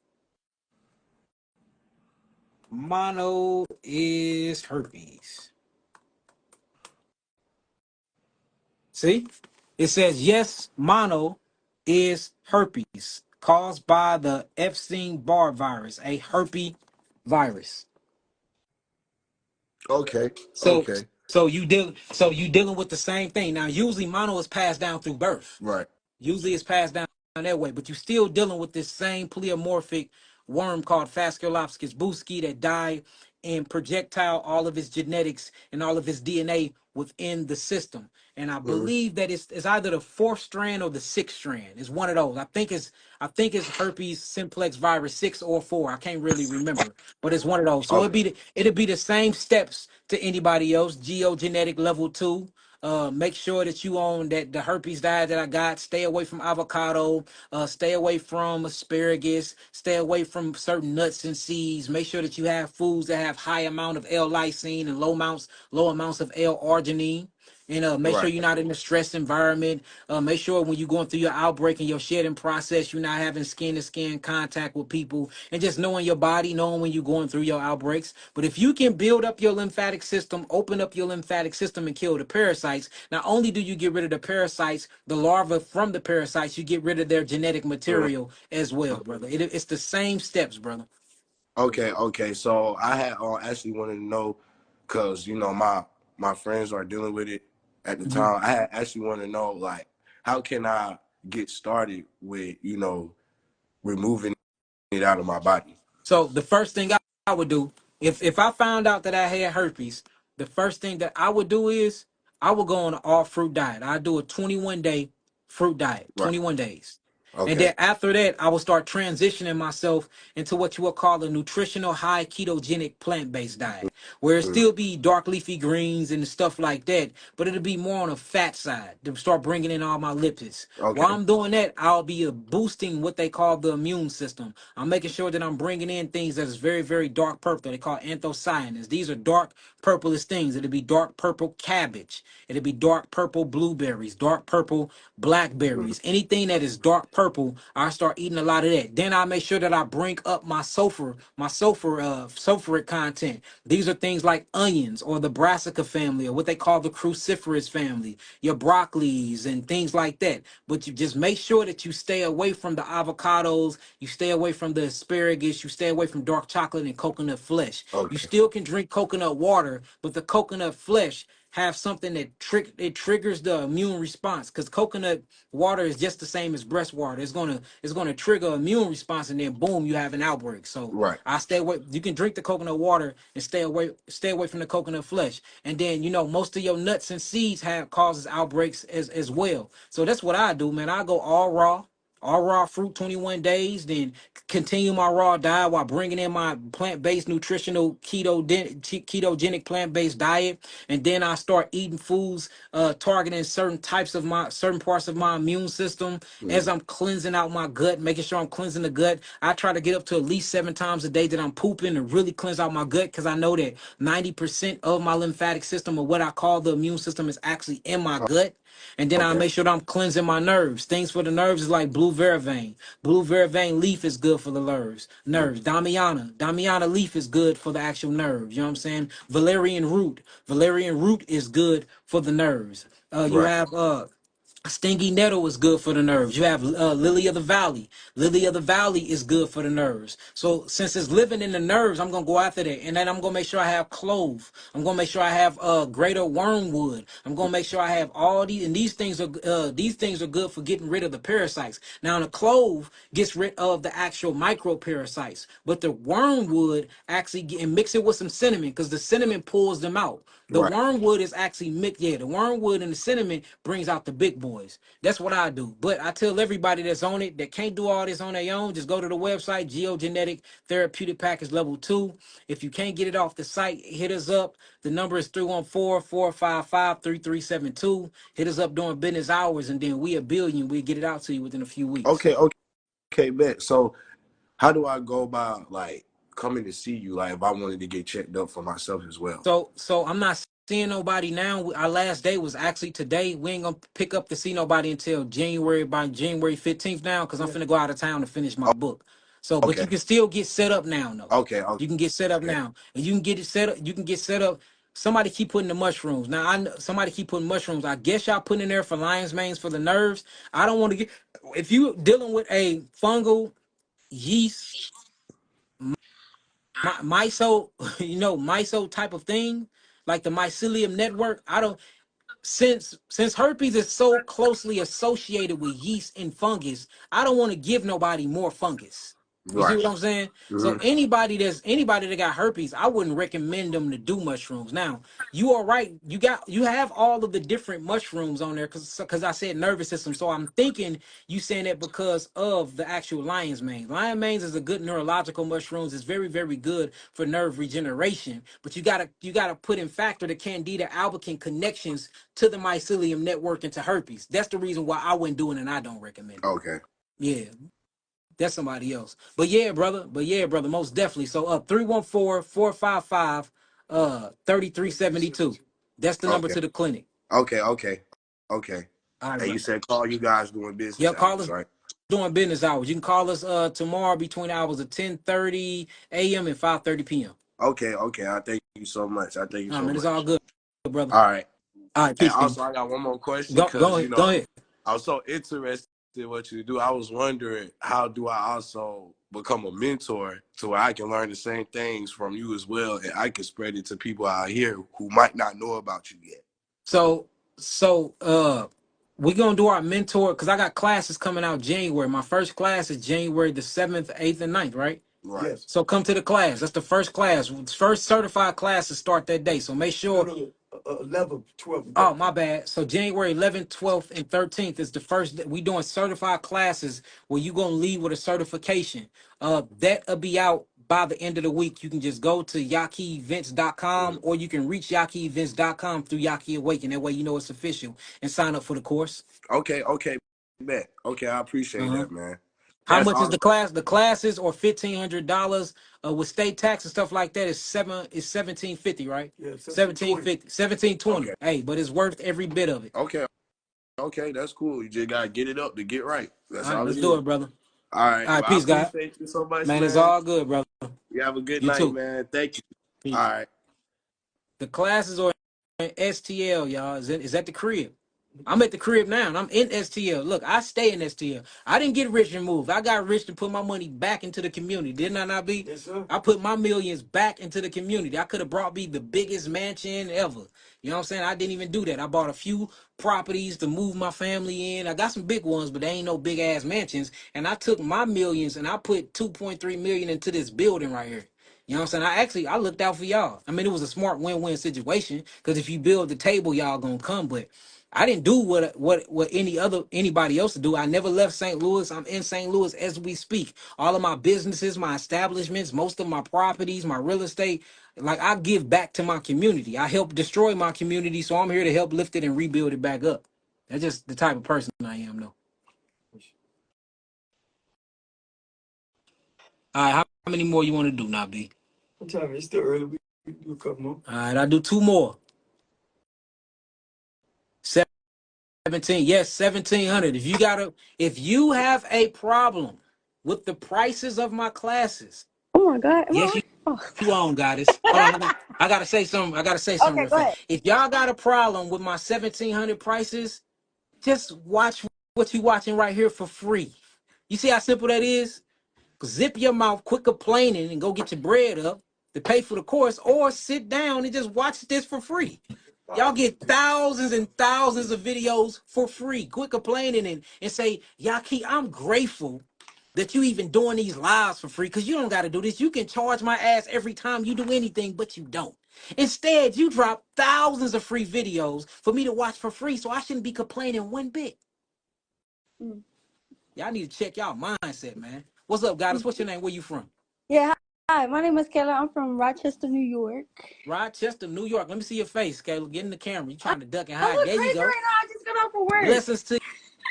Mono is herpes. See? It says yes, mono is herpes caused by the Epstein-Barr virus, a herpes virus. Okay. So Okay. you dealing with the same thing. Now usually mono is passed down through birth. Right. Usually it's passed down that way, but you're still dealing with this same pleomorphic worm called Fasculopsis buski that died and projectile all of his genetics and all of his DNA within the system. And I Hmm. believe that it's either the fourth strand or the sixth strand. It's one of those. I think it's herpes simplex virus 6 or 4. I can't really remember, but it's one of those. So Okay. it'd be the same steps to anybody else. Geogenetic level 2. Make sure that you own that the herpes diet that I got. Stay away from avocado. Stay away from asparagus. Stay away from certain nuts and seeds. Make sure that you have foods that have high amount of L-lysine and low amounts of L-arginine. And make sure Right. you're not in a stressed environment. Make sure when you're going through your outbreak and your shedding process, you're not having skin to skin contact with people, and just knowing your body, knowing when you're going through your outbreaks. But if you can build up your lymphatic system, open up your lymphatic system and kill the parasites, not only do you get rid of the parasites, the larvae from the parasites, you get rid of their genetic Mhm. material as well, brother. It's the same steps, brother. Okay. Okay. So I had actually wanted to know because my friends are dealing with it at the Mhm. time. I had actually wanted to know like how can I get started with removing it out of my body. So the first thing I would do, if I found out that I had herpes, the first thing that I would do is I would go on an all fruit diet. I do a 21-day fruit diet, Right. 21 days. And Okay. then after that, I will start transitioning myself into what you would call a nutritional high ketogenic plant-based diet, where it Mhm. still be dark leafy greens and stuff like that, but it'll be more on a fat side to start bringing in all my lipids. While Okay. I'm doing that, I'll be boosting what they call the immune system. I'm making sure that I'm bringing in things that is very, very dark purple. They call anthocyanins. These are dark purplish things. It'll be dark purple cabbage. It'll be dark purple blueberries, dark purple Mhm. blackberries. Anything that is dark purple, I start eating a lot of that. Then I make sure that I bring up sulfuric content. These are things like onions or the brassica family or what they call the cruciferous family, your broccolis and things like that. But you just make sure that you stay away from the avocados, you stay away from the asparagus, you stay away from dark chocolate and coconut flesh. You Okay. still can drink coconut water, but the coconut flesh have something that triggers the immune response, because coconut water is just the same as breast water. It's gonna trigger immune response, and then boom, you have an outbreak. So Right. I stay away. You can drink the coconut water and stay away from the coconut flesh. And then most of your nuts and seeds causes outbreaks as well. So that's what I do, man. I go all raw fruit 21 days, then continue my raw diet while bringing in my plant-based nutritional ketogenic plant-based diet. And then I start eating foods targeting certain parts of my immune system as I'm cleansing out my gut, making sure I'm cleansing the gut. I try to get up to at least 7 times a day that I'm pooping and really cleanse out my gut, because I know that 90% of my lymphatic system, or what I call the immune system, is actually in my gut. And then I Okay. make sure that I'm cleansing my nerves. Things for the nerves is like blue vervain. Blue vervain leaf is good for the nerves. Damiana leaf is good for the actual nerves. You know what I'm saying? Valerian root. Valerian root is good for the nerves. You Right. have stingy nettle is good for the nerves. You have lily of the valley. Lily of the valley is good for the nerves. So since it's living in the nerves, I'm gonna go after that, and then I'm gonna make sure I have clove. I'm gonna make sure I have greater wormwood. I'm gonna make sure I have all these, and these things are good for getting rid of the parasites. Now the clove gets rid of the actual micro parasites, but the wormwood and mix it with some cinnamon, because the cinnamon pulls them out. The Right. wormwood is actually mixed. Yeah, the wormwood and the cinnamon brings out the big boys. That's what I do. But I tell everybody that's on it that can't do all this on their own, just go to the website, Geogenetic Therapeutic Package Level 2. If you can't get it off the site, hit us up. The number is 314-455-3372. Hit us up during business hours, and then we'll bill you, and we'll get it out to you within a few weeks. Okay. Okay, bet. So how do I go about like coming to see you? Like if I wanted to get checked up for myself as well. So I'm not seeing nobody now. Our last day was actually today. We ain't gonna pick up to see nobody until by January 15th now, because I'm finna go out of town to finish my book. So, but you Okay. can still get set up now, though. Okay. Okay. You can get set up now, and you can get it set up. You can get set up. Somebody keep putting the mushrooms. Now I know somebody keep putting mushrooms. I guess y'all putting in there for lion's manes for the nerves. I don't want to get, if you dealing with a fungal yeast, myso, myso type of thing, like the mycelium network. I don't, since herpes is so closely associated with yeast and fungus, I don't want to give nobody more fungus. You see Right. what I'm saying? So Mm-hmm. anybody that got herpes, I wouldn't recommend them to do mushrooms. Now, you are right. You have all of the different mushrooms on there, because I said nervous system. So I'm thinking you saying that because of the actual lion's mane. Lion manes is a good neurological mushrooms. It's very, very good for nerve regeneration. But you gotta put in factor the candida albicans connections to the mycelium network and to herpes. That's the reason why I wouldn't do it, and I don't recommend it. Okay. Yeah, that's somebody else. But yeah, brother. Most definitely. So 314-455-3372. That's the number Okay. to the clinic. Okay. Okay. Okay. All right, And you brother. said call you guys doing business Yeah, call hours, us right? during business hours. You can call us tomorrow between the hours of 10:30 a.m. and 5:30 p.m. Okay. Okay. I thank you so much. I thank you All right, so man. It's all much. good, brother. All right. All right, And peace, King. also, I got one more question Go because ahead. Go ahead. I was so interested in what you do. I was wondering, how do I also become a mentor to where I can learn the same things from you as well, and I can spread it to people out here who might not know about you yet. So we're gonna do our mentor, because I got classes coming out January. My first class is January the 7th, 8th, and 9th, right? Right. Yes. So come to the class. That's the first class. First certified classes start that day. So make sure. No, 11, 12, and Oh, 13. my bad. So January 11th, 12th, and 13th is the first day. We doing certified classes where you gonna leave with a certification. That'll be out by the end of the week. You can just go to yakievents.com, or you can reach yakievents.com through Yahki Awaken. That way you know it's official, and sign up for the course. Okay. Okay. Bet. Okay. I appreciate Uh-huh. that, man. How That's much is all. the class? The classes are $1,500. With state tax and stuff like that is $1750, right? Yeah, 1750, 1720. Okay. Hey, but it's worth every bit of it. Okay. Okay. That's cool. You just gotta get it up to get right. That's All right, all it let's do is. it, brother. All right. All right, Well, I peace, God. appreciate you so much, Man, it's man. all good, brother. You have a good You night, too. man. Thank you. Peace. All right. The classes are in STL, y'all. Is at the crib. I'm at the crib now, and I'm in STL. Look, I stay in STL. I didn't get rich and move. I got rich to put my money back into the community. Didn't I not be? Yes, sir. I put my millions back into the community. I could have brought me the biggest mansion ever. You know what I'm saying? I didn't even do that. I bought a few properties to move my family in. I got some big ones, but they ain't no big ass mansions. And I took my millions and I put 2.3 million into this building right here. You know what I'm saying? I looked out for y'all. I mean, it was a smart win-win situation because if you build the table, y'all gonna come. But I didn't do what anybody else to do. I never left St. Louis. I'm in St. Louis as we speak. All of my businesses, my establishments, most of my properties, my real estate, like I give back to my community. I help destroy my community, so I'm here to help lift it and rebuild it back up. That's just the type of person I am, though. All right, how many more you want to do now, B? I'm telling you, it's still early. We can do a couple more. All right, I'll do 2 more. 17, yes, 1,700. If you have a problem with the prices of my classes, Oh my God. Am I yes, on? Oh. you own, goddess. Hold on, I gotta say something. I gotta say something Okay, real go fast. ahead. If y'all got a problem with my 1,700 prices, just watch what you watching right here for free. You see how simple that is? Zip your mouth, quit complaining, and go get your bread up to pay for the course, or sit down and just watch this for free. Y'all get thousands and thousands of videos for free. Quit complaining and say, Yahki, I'm grateful that you even doing these lives for free because you don't got to do this. You can charge my ass every time you do anything, but you don't. Instead, you drop thousands of free videos for me to watch for free, so I shouldn't be complaining one bit. Mm. Y'all need to check y'all mindset, man. What's up, guys? What's your name? Where you from? Yeah, hi. My name is Kayla. I'm from Rochester, New York. Rochester, New York. Let me see your face, Kayla. Get in the camera. You trying to duck and I hide. look There you crazy go. right now. I just got off of work. Blessings to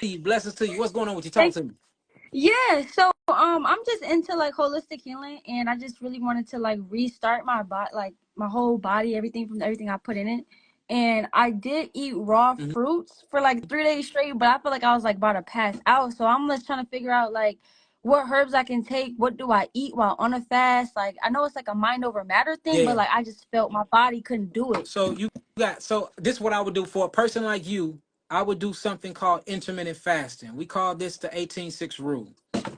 you. Blessings to you. What's going on with you? Talk Thank to me. Yeah, so I'm just into like holistic healing, and I just really wanted to like restart my body, like my whole body, everything from everything I put in it. And I did eat raw Mhm. fruits for like 3 days straight, but I feel like I was like about to pass out. So I'm just trying to figure out like what herbs I can take, what do I eat while on a fast. Like I know it's like a mind over matter thing, but Yeah. like I just felt my body couldn't do it. So this is what I would do for a person like you. I would do something called intermittent fasting. We call this the 18-6 rule,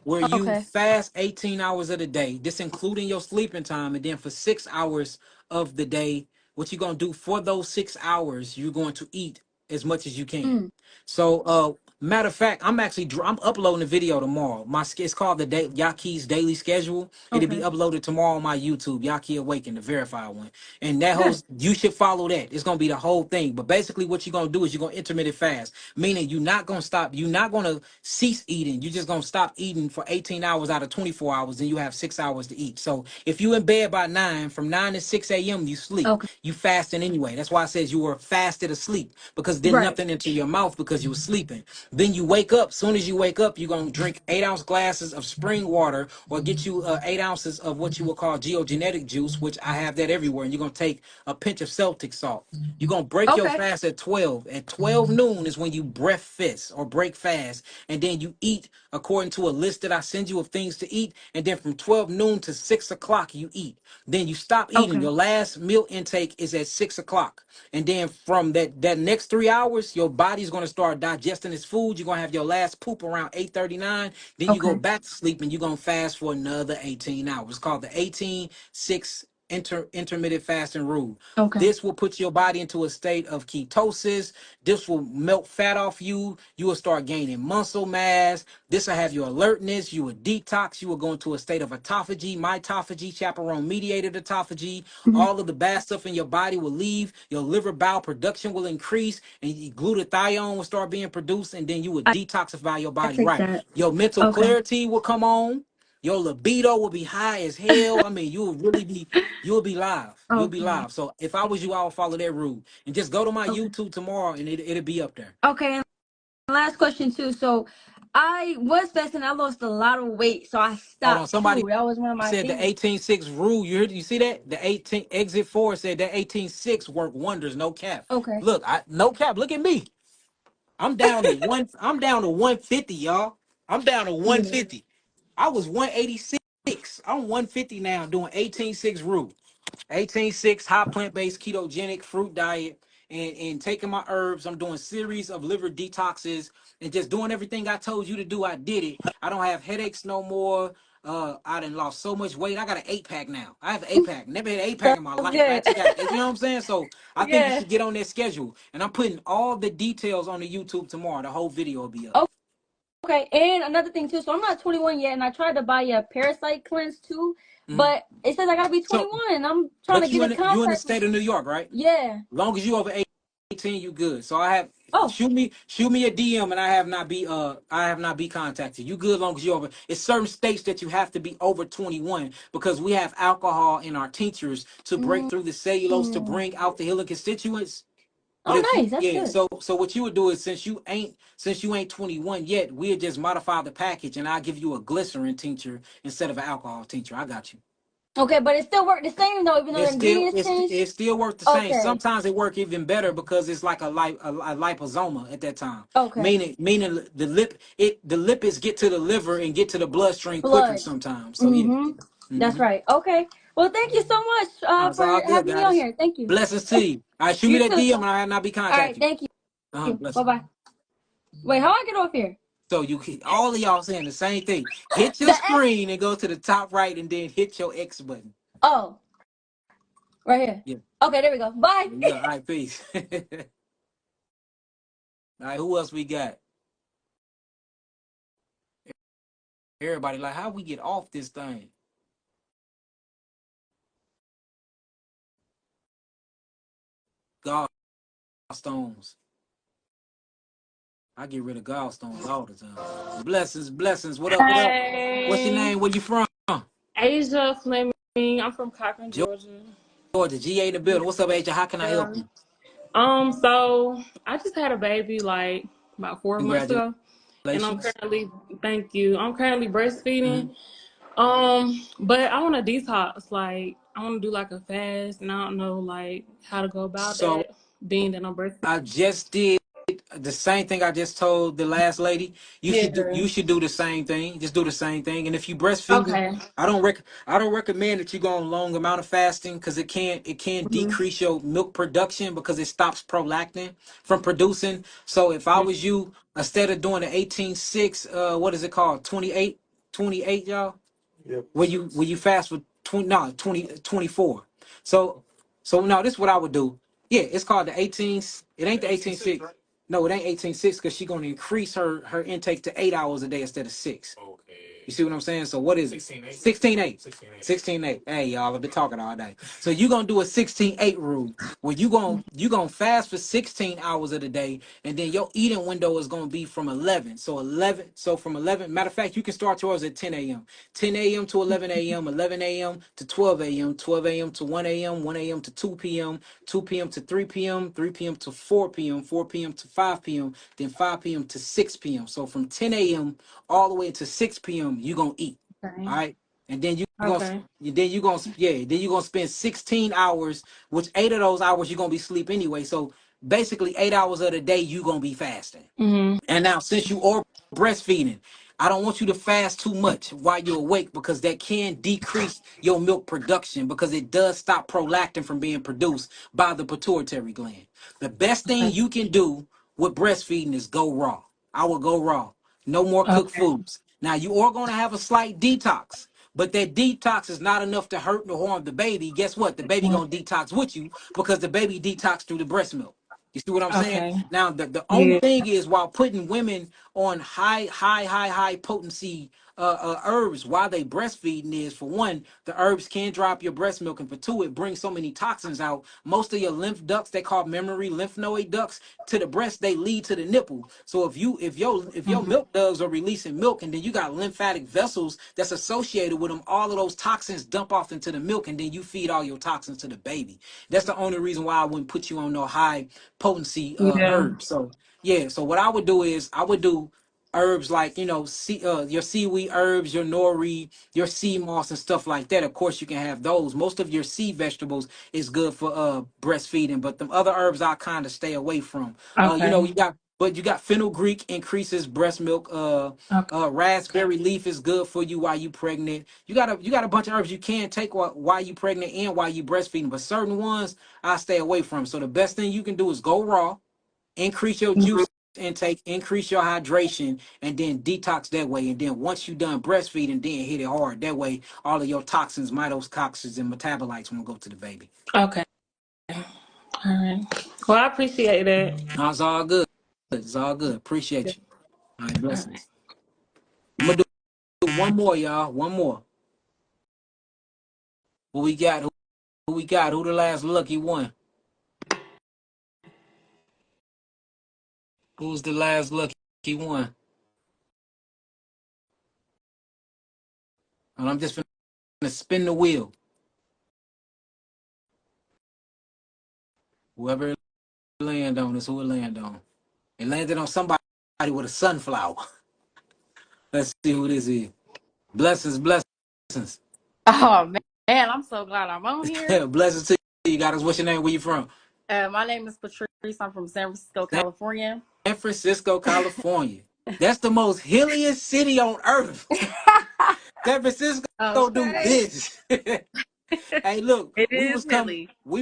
where you Okay. fast 18 hours of the day, this including your sleeping time, and then for 6 hours of the day, what you're gonna do for those 6 hours, you're going to eat as much as you can. Mm, So matter of fact, I'm uploading a video tomorrow. It's called the Yaki's daily schedule. It'll be okay. uploaded tomorrow on my YouTube, Yaki Awaken, the verified one. And that whole you should follow that. It's gonna be the whole thing. But basically, what you're gonna do is you're gonna intermittent fast, meaning you're not gonna stop. You're not gonna cease eating. You're just gonna stop eating for 18 hours out of 24 hours, and you have 6 hours to eat. So if you in bed by 9, from 9 to 6 a.m. you sleep. Okay. You fasting anyway. That's why it says you were fasted asleep because there's Right. nothing into your mouth because you were sleeping. Then you wake up. Soon as you wake up, you're gonna drink 8-ounce glasses of spring water or get you 8 ounces of what you will call geogenetic juice, which I have that everywhere. And you're gonna take a pinch of Celtic salt. You're gonna break your Okay. fast at 12. At 12 noon is when you breakfast or break fast, and then you eat according to a list that I send you of things to eat. And then from 12 noon to 6 o'clock, you eat. Then you stop eating. Okay. Your last meal intake is at 6 o'clock. And then from that next 3 hours, your body's gonna start digesting this food. You're gonna have your last poop around 8:39. Then you go Okay. back to sleep and you're gonna fast for another 18 hours. It's called the 18-6 intermittent fasting rule. Okay. This will put your body into a state of ketosis. This will melt fat off you. You will start gaining muscle mass. This will have your alertness. You will detox. You will go into a state of autophagy, mitophagy, chaperone mediated autophagy. Mhm. All of the bad stuff in your body will leave. Your liver bile production will increase, and glutathione will start being produced, and then you will I, detoxify your I body. take Right. that. Your mental Okay. clarity will come on. Your libido will be high as hell. I mean, you'll be live. You'll be Okay. live. So if I was you, I would follow that rule and just go to my Okay. YouTube tomorrow, and it'll be up there. Okay. And last question too. So I was fasting. I lost a lot of weight, so I Hold on. stopped Somebody too. That was one of my said the things. 18-6 rule. You see that? The 18 exit 4 said that 18-6 work wonders, no cap. Okay. Look, no cap. Look at me. I'm down to 150, y'all. I'm down to Yeah. 150. I was 186. I'm 150 now doing 18-6 rule. 18-6 high plant-based ketogenic fruit diet. and taking my herbs. I'm doing series of liver detoxes and just doing everything I told you to do. I did it. I don't have headaches no more. I done lost so much weight. I got an 8-pack now. I have an 8-pack. Never had an 8-pack in my That's life. I good. actually got, you know what I'm saying? So I think you Yeah. should get on that schedule. And I'm putting all the details on the YouTube tomorrow. The whole video will be up. Okay, and another thing too. So I'm not 21 yet, and I tried to buy a parasite cleanse too, Mhm. but it says I gotta be So, 21. And I'm trying to but get in you in the contact with. state of New York, right? Yeah. Long as you over 18, you good. So I have Oh. shoot me a DM, and I have not be contacted. You good long as you over. It's certain states that you have to be over 21 because we have alcohol in our tinctures to break through the cellulose to Mm. bring out the healing constituents. But Oh, if you nice. That's good. so what you would do is since you ain't 21 yet, we'll just modify the package and I'll give you a glycerin tincture instead of an alcohol tincture. I got you. Okay, but it still worked the same though, even though the ingredients changed. It still works the same. Okay. Sometimes it work even better because it's like a liposoma at that time. Okay. Meaning the lipids get to the liver and get to the bloodstream quicker Blood. sometimes. So yeah. Mm-hmm. That's Mm-hmm. right. Okay. Well, thank you so much It's for all good, having me on guys. here. Thank you. Blessings to you. All right, shoot me You that too. DM and I'll not be All right. contacting Thank you. you. Bye Blessings. bye. Wait, how I get off here? So you all of y'all saying the same thing. Hit your The X. screen and go to the top right and then hit your X button. Oh, right here. Yeah. Okay, there we go. Bye. There you go. All right, peace. All right, who else we got? Everybody like, how we get off this thing? Gallstones. I get rid of gallstones all the time. Blessings, blessings. What up? What up? What's your Hey, name? Where you from? Asia Fleming. I'm from Cochran, Georgia. Georgia. GA in the building. What's up, AJ? How can I help Yeah. you? So I just had a baby like about 4 months ago, and Congratulations. thank you. I'm currently Mm-hmm. breastfeeding. But I want to detox. Like I want to do like a fast, and I don't know like how to go about So that. Being that I'm breastfeeding. I just did the same thing I just told the last lady. Yeah. You should do the same thing. Just do the same thing. And if you breastfeeding, Okay. I don't recommend that you go on long amount of fasting because it can Mm-hmm. decrease your milk production because it stops prolactin from producing. So if I was you, instead of doing the 18-6, what is it called? 28, y'all? Yep. Where you fast for 24. So no, this is what I would do. Yeah, it's called the 18. It ain't the 18-6. No, it ain't 18-6 because she's gonna increase her intake to 8 hours a day instead of 6. You see what I'm saying? So what is it? 16-8. 16-8. Hey, y'all, I've been talking all day. So you're gonna do a 16-8 rule where you gonna fast for 16 hours of the day, and then your eating window is gonna be from 11. So from 11, matter of fact, you can start yours at 10 a.m. 10 a.m. to 11 a.m., 11 a.m. to 12 a.m., 12 a.m. to 1 a.m., 1 a.m. to 2 p.m., 2 p.m. to 3 p.m., 3 p.m. to 4 p.m., 4 p.m. to 5 p.m., then 5 p.m. to 6 p.m. So from 10 a.m. all the way to 6 p.m. you're gonna eat. Okay. All right. And then Okay. then you're gonna spend 16 hours, which 8 of those hours you're gonna be asleep anyway. So basically 8 hours of the day you're gonna be fasting. Mm-hmm. And now, since you are breastfeeding, I don't want you to fast too much while you're awake because that can decrease your milk production because it does stop prolactin from being produced by the pituitary gland. The best thing Okay. you can do with breastfeeding is go raw. I will go raw. No more cooked Okay. foods. Now, you are going to have a slight detox, but that detox is not enough to hurt or harm the baby. Guess what? The baby going to detox with you because the baby detox through the breast milk. You see what I'm saying? Okay. Now, the only Yeah. thing is while putting women on high potency herbs while they breastfeeding is for one, the herbs can drop your breast milk, and for two, it brings so many toxins out. Most of your lymph ducts, they call memory lymph node ducts to the breast, they lead to the nipple. So if your Mm-hmm. milk ducts are releasing milk, and then you got lymphatic vessels that's associated with them, all of those toxins dump off into the milk, and then you feed all your toxins to the baby. That's the only reason why I wouldn't put you on no high potency Yeah. herbs. So yeah, so what I would do is I would do herbs like your seaweed herbs, your nori, your sea moss and stuff like that. Of course you can have those. Most of your sea vegetables is good for breastfeeding, but the other herbs I kind of stay away from. Okay. You got But you got fenugreek increases breast milk. Okay. Raspberry leaf is good for you while you pregnant. You got a bunch of herbs you can take while you pregnant and while you breastfeeding, but certain ones I stay away from. So the best thing you can do is go raw, increase your juice intake, increase your hydration, and then detox that way. And then once you done breastfeeding, then hit it hard. That way, all of your toxins, mitotoxins, and metabolites won't go to the baby. Okay. All right. Well, I appreciate it. No, it's all good. It's all good. Appreciate you. All right, All right. blessings. I'm gonna do one more, y'all. One more. Who we got? Who we got? Who the last lucky one? Who's the last lucky one? And I'm just gonna spin the wheel. Whoever it land on is who it land on. It landed on somebody with a sunflower. Let's see who this is. Blessings, blessings. Oh man, I'm so glad I'm on here. Blessings to you. Got us. What's your name? Where you from? My name is Patrice. I'm from San Francisco, California. San Francisco, California. That's the most hilliest city on earth. San Francisco do Okay. this. Hey, look, It is hilly. we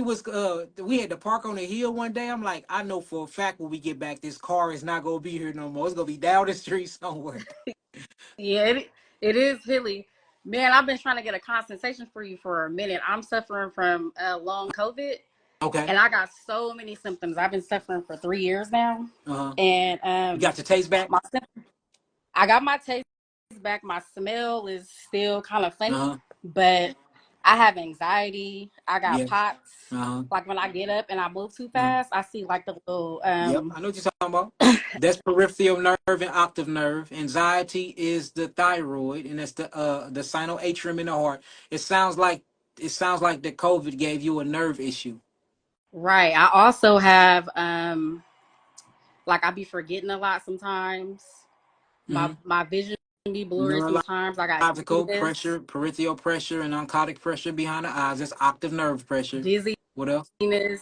had to park on the hill one day. I'm like, I know for a fact when we get back, this car is not gonna be here no more. It's gonna be down the street somewhere. Yeah, it is hilly. Man, I've been trying to get a consultation for you for a minute. I'm suffering from long COVID, Okay. and I got so many symptoms. I've been suffering for 3 years now, and You got your taste back? I got my taste back. My smell is still kind of funny, but I have anxiety. I got POTS. Like when I get up and I move too fast, I see like the little. Yep, I know what you're talking about. That's peripheral nerve and octave nerve. Anxiety is the thyroid, and that's the sinus atrium in the heart. It sounds like the COVID gave you a nerve issue. Right. I also have like I be forgetting a lot sometimes. My vision be blurry sometimes. I got Neurological dizziness, pressure, peripheral pressure, and oncotic pressure behind the eyes. That's octave nerve pressure. What else?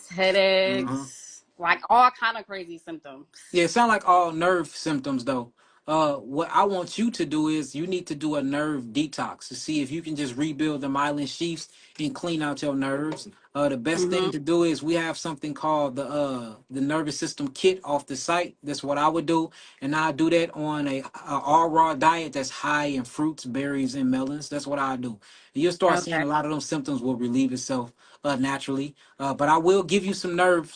headaches, like all kind of crazy symptoms. Yeah, it sounds like all nerve symptoms though. What I want you to do is you need to do a nerve detox to see if you can just rebuild the myelin sheaths and clean out your nerves. The best thing to do is we have something called the nervous system kit off the site. That's what I would do, and I do that on a all raw diet that's high in fruits, berries, and melons. That's what I do. You'll start seeing a lot of those symptoms will relieve itself naturally. But I will give you some nerve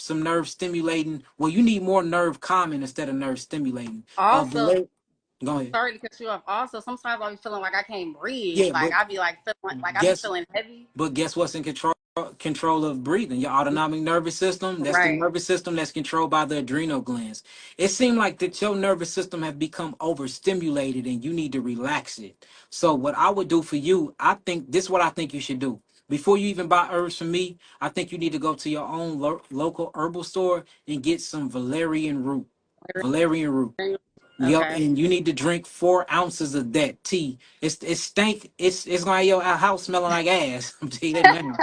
stimulating. Well, you need more nerve calming instead of nerve stimulating. Also, go ahead. Sorry to cut you off. Also, sometimes I be feeling like I can't breathe. Yeah, like I be like feeling like I be feeling heavy. But guess what's in control of breathing? Your autonomic nervous system. That's the nervous system that's controlled by the adrenal glands. It seemed like that your nervous system have become overstimulated and you need to relax it. So what I would do for you, I think this is what I think you should do. Before you even buy herbs from me, I think you need to go to your own local herbal store and get some valerian root. Valerian root. Yep, and you need to drink 4 ounces of that tea. It's stank. It's gonna have your house smelling like ass. I'm telling you that now.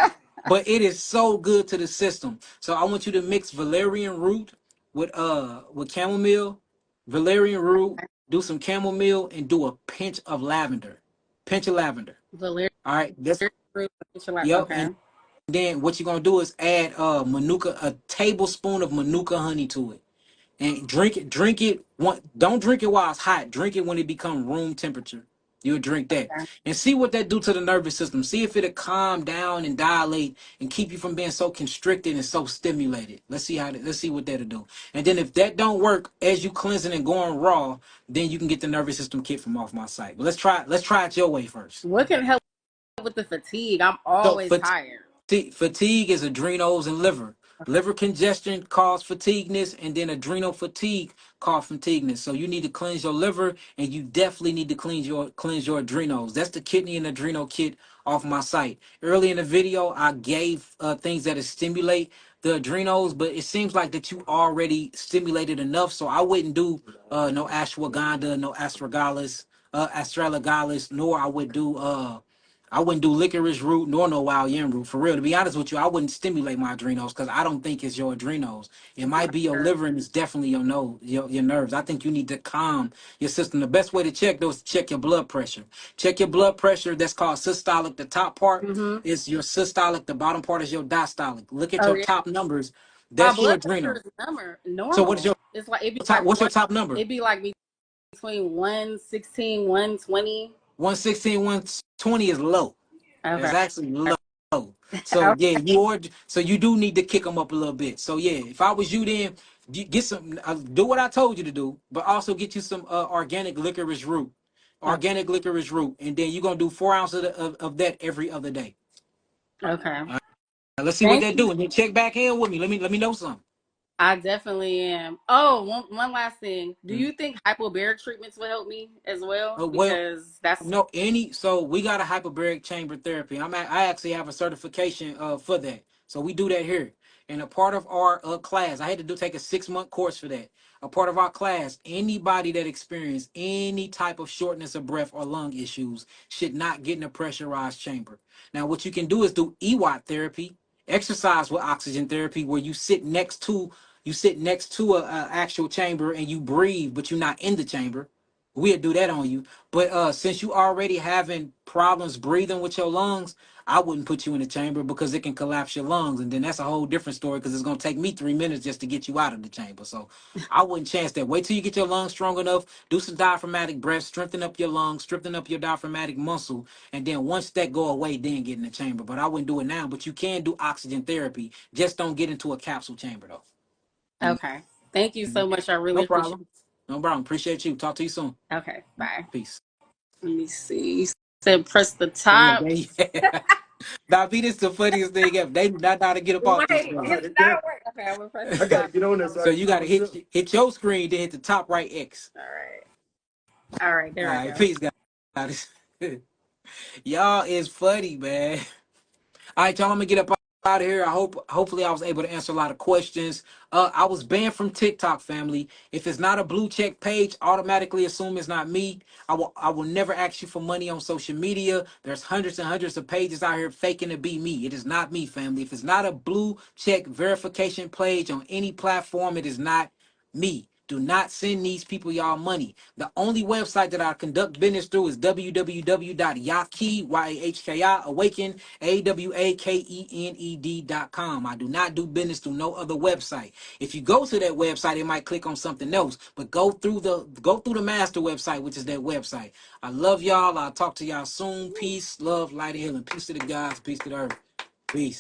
But it is so good to the system. So I want you to mix valerian root with chamomile, valerian root. Do some chamomile and do a pinch of lavender. Pinch of lavender. Valerian. All right. That's root. Yep. Okay. And then what you're gonna do is add manuka, a tablespoon of manuka honey to it. And drink it. Don't drink it while it's hot. Drink it when it becomes room temperature. You'll drink that and see what that do to the nervous system. See if it'll calm down and dilate and keep you from being so constricted and so stimulated. Let's see what that'll do. And then if that don't work as you cleansing and going raw, then you can get the nervous system kit from off my site. But let's try it your way first. What can help with the fatigue? I'm always tired. Fatigue is adrenals and liver. Liver congestion causes fatigueness, and then adrenal fatigue causes fatigueness. So you need to cleanse your liver, and you definitely need to cleanse your adrenals. That's the kidney and adrenal kit off my site. Early in the video, I gave things that stimulate the adrenals, but it seems like that you already stimulated enough, so I wouldn't do no ashwagandha, no astragalus, nor I would do I wouldn't do licorice root nor no wild yam root. For real, to be honest with you, I wouldn't stimulate my adrenals because I don't think it's your adrenals. It might be your liver and it's definitely your nose, your nerves. I think you need to calm your system. The best way to check those is check your blood pressure. Check your blood pressure. That's called systolic. The top part Mm-hmm. is your systolic. The bottom part is your diastolic. Look at Oh your yeah. top numbers. My That's your blood pressure adrenal. is So what is normal. your It's like it'd be top? like What's your one. top number? It'd be like between 116, 120. 116, 120 is low. It's Okay. actually low. So Okay. yeah, so you do need to kick them up a little bit. So yeah, if I was you, then get some, do what I told you to do, but also get you some organic licorice root, and then you're gonna do 4 ounces of that every other day. Okay. All right, now let's see what Thank they you. do, and then check back in with me. Let me know something. I definitely am. Oh, one last thing. Do Mhm. you think hyperbaric treatments will help me as well? Well, Because that's no, so we got a hyperbaric chamber therapy. I actually have a certification for that. So we do that here. And a part of our class, I had to take a 6-month course for that. A part of our class, anybody that experienced any type of shortness of breath or lung issues should not get in a pressurized chamber. Now, what you can do is do EWAT therapy, exercise with oxygen therapy, where you sit next to a actual chamber and you breathe, but you're not in the chamber. We'll do that on you. But since you already having problems breathing with your lungs, I wouldn't put you in the chamber because it can collapse your lungs, and then that's a whole different story because it's gonna take me 3 minutes just to get you out of the chamber. So I wouldn't chance that. Wait till you get your lungs strong enough. Do some diaphragmatic breaths, strengthen up your lungs, strengthen up your diaphragmatic muscle, and then once that go away, then get in the chamber. But I wouldn't do it now. But you can do oxygen therapy. Just don't get into a capsule chamber though. okay. Thank you so much. I really No appreciate problem. No problem. Appreciate you. Talk to you soon. it. Okay, bye. Peace. Let me see. You said press the Yeah, top. diabetes the funniest thing ever. They do not know how to get up off this Wait, All thing. right, it's it not there. working. Okay, I'm gonna press I the got to top. get on there so I So can you see gotta what's up. hit your screen, then hit the top right X. All right. All right, All there we right, go. peace, guys. Y'all is funny, man. All right, y'all, I'm gonna get up out of here. Hopefully I was able to answer a lot of questions. I was banned from TikTok, family. If it's not a blue check page, automatically assume it's not me. I will never ask you for money on social media. There's hundreds and hundreds of pages out here faking to be me. It is not me, family. If it's not a blue check verification page on any platform, it is not me. Do not send these people y'all money. The only website that I conduct business through is www.yahki, Y-A-H-K-I, awaken, AWAKENED.com. I do not do business through no other website. If you go to that website, it might click on something else, but go through the master website, which is that website. I love y'all. I'll talk to y'all soon. Peace, love, light, and healing. Peace to the gods, peace to the earth. Peace.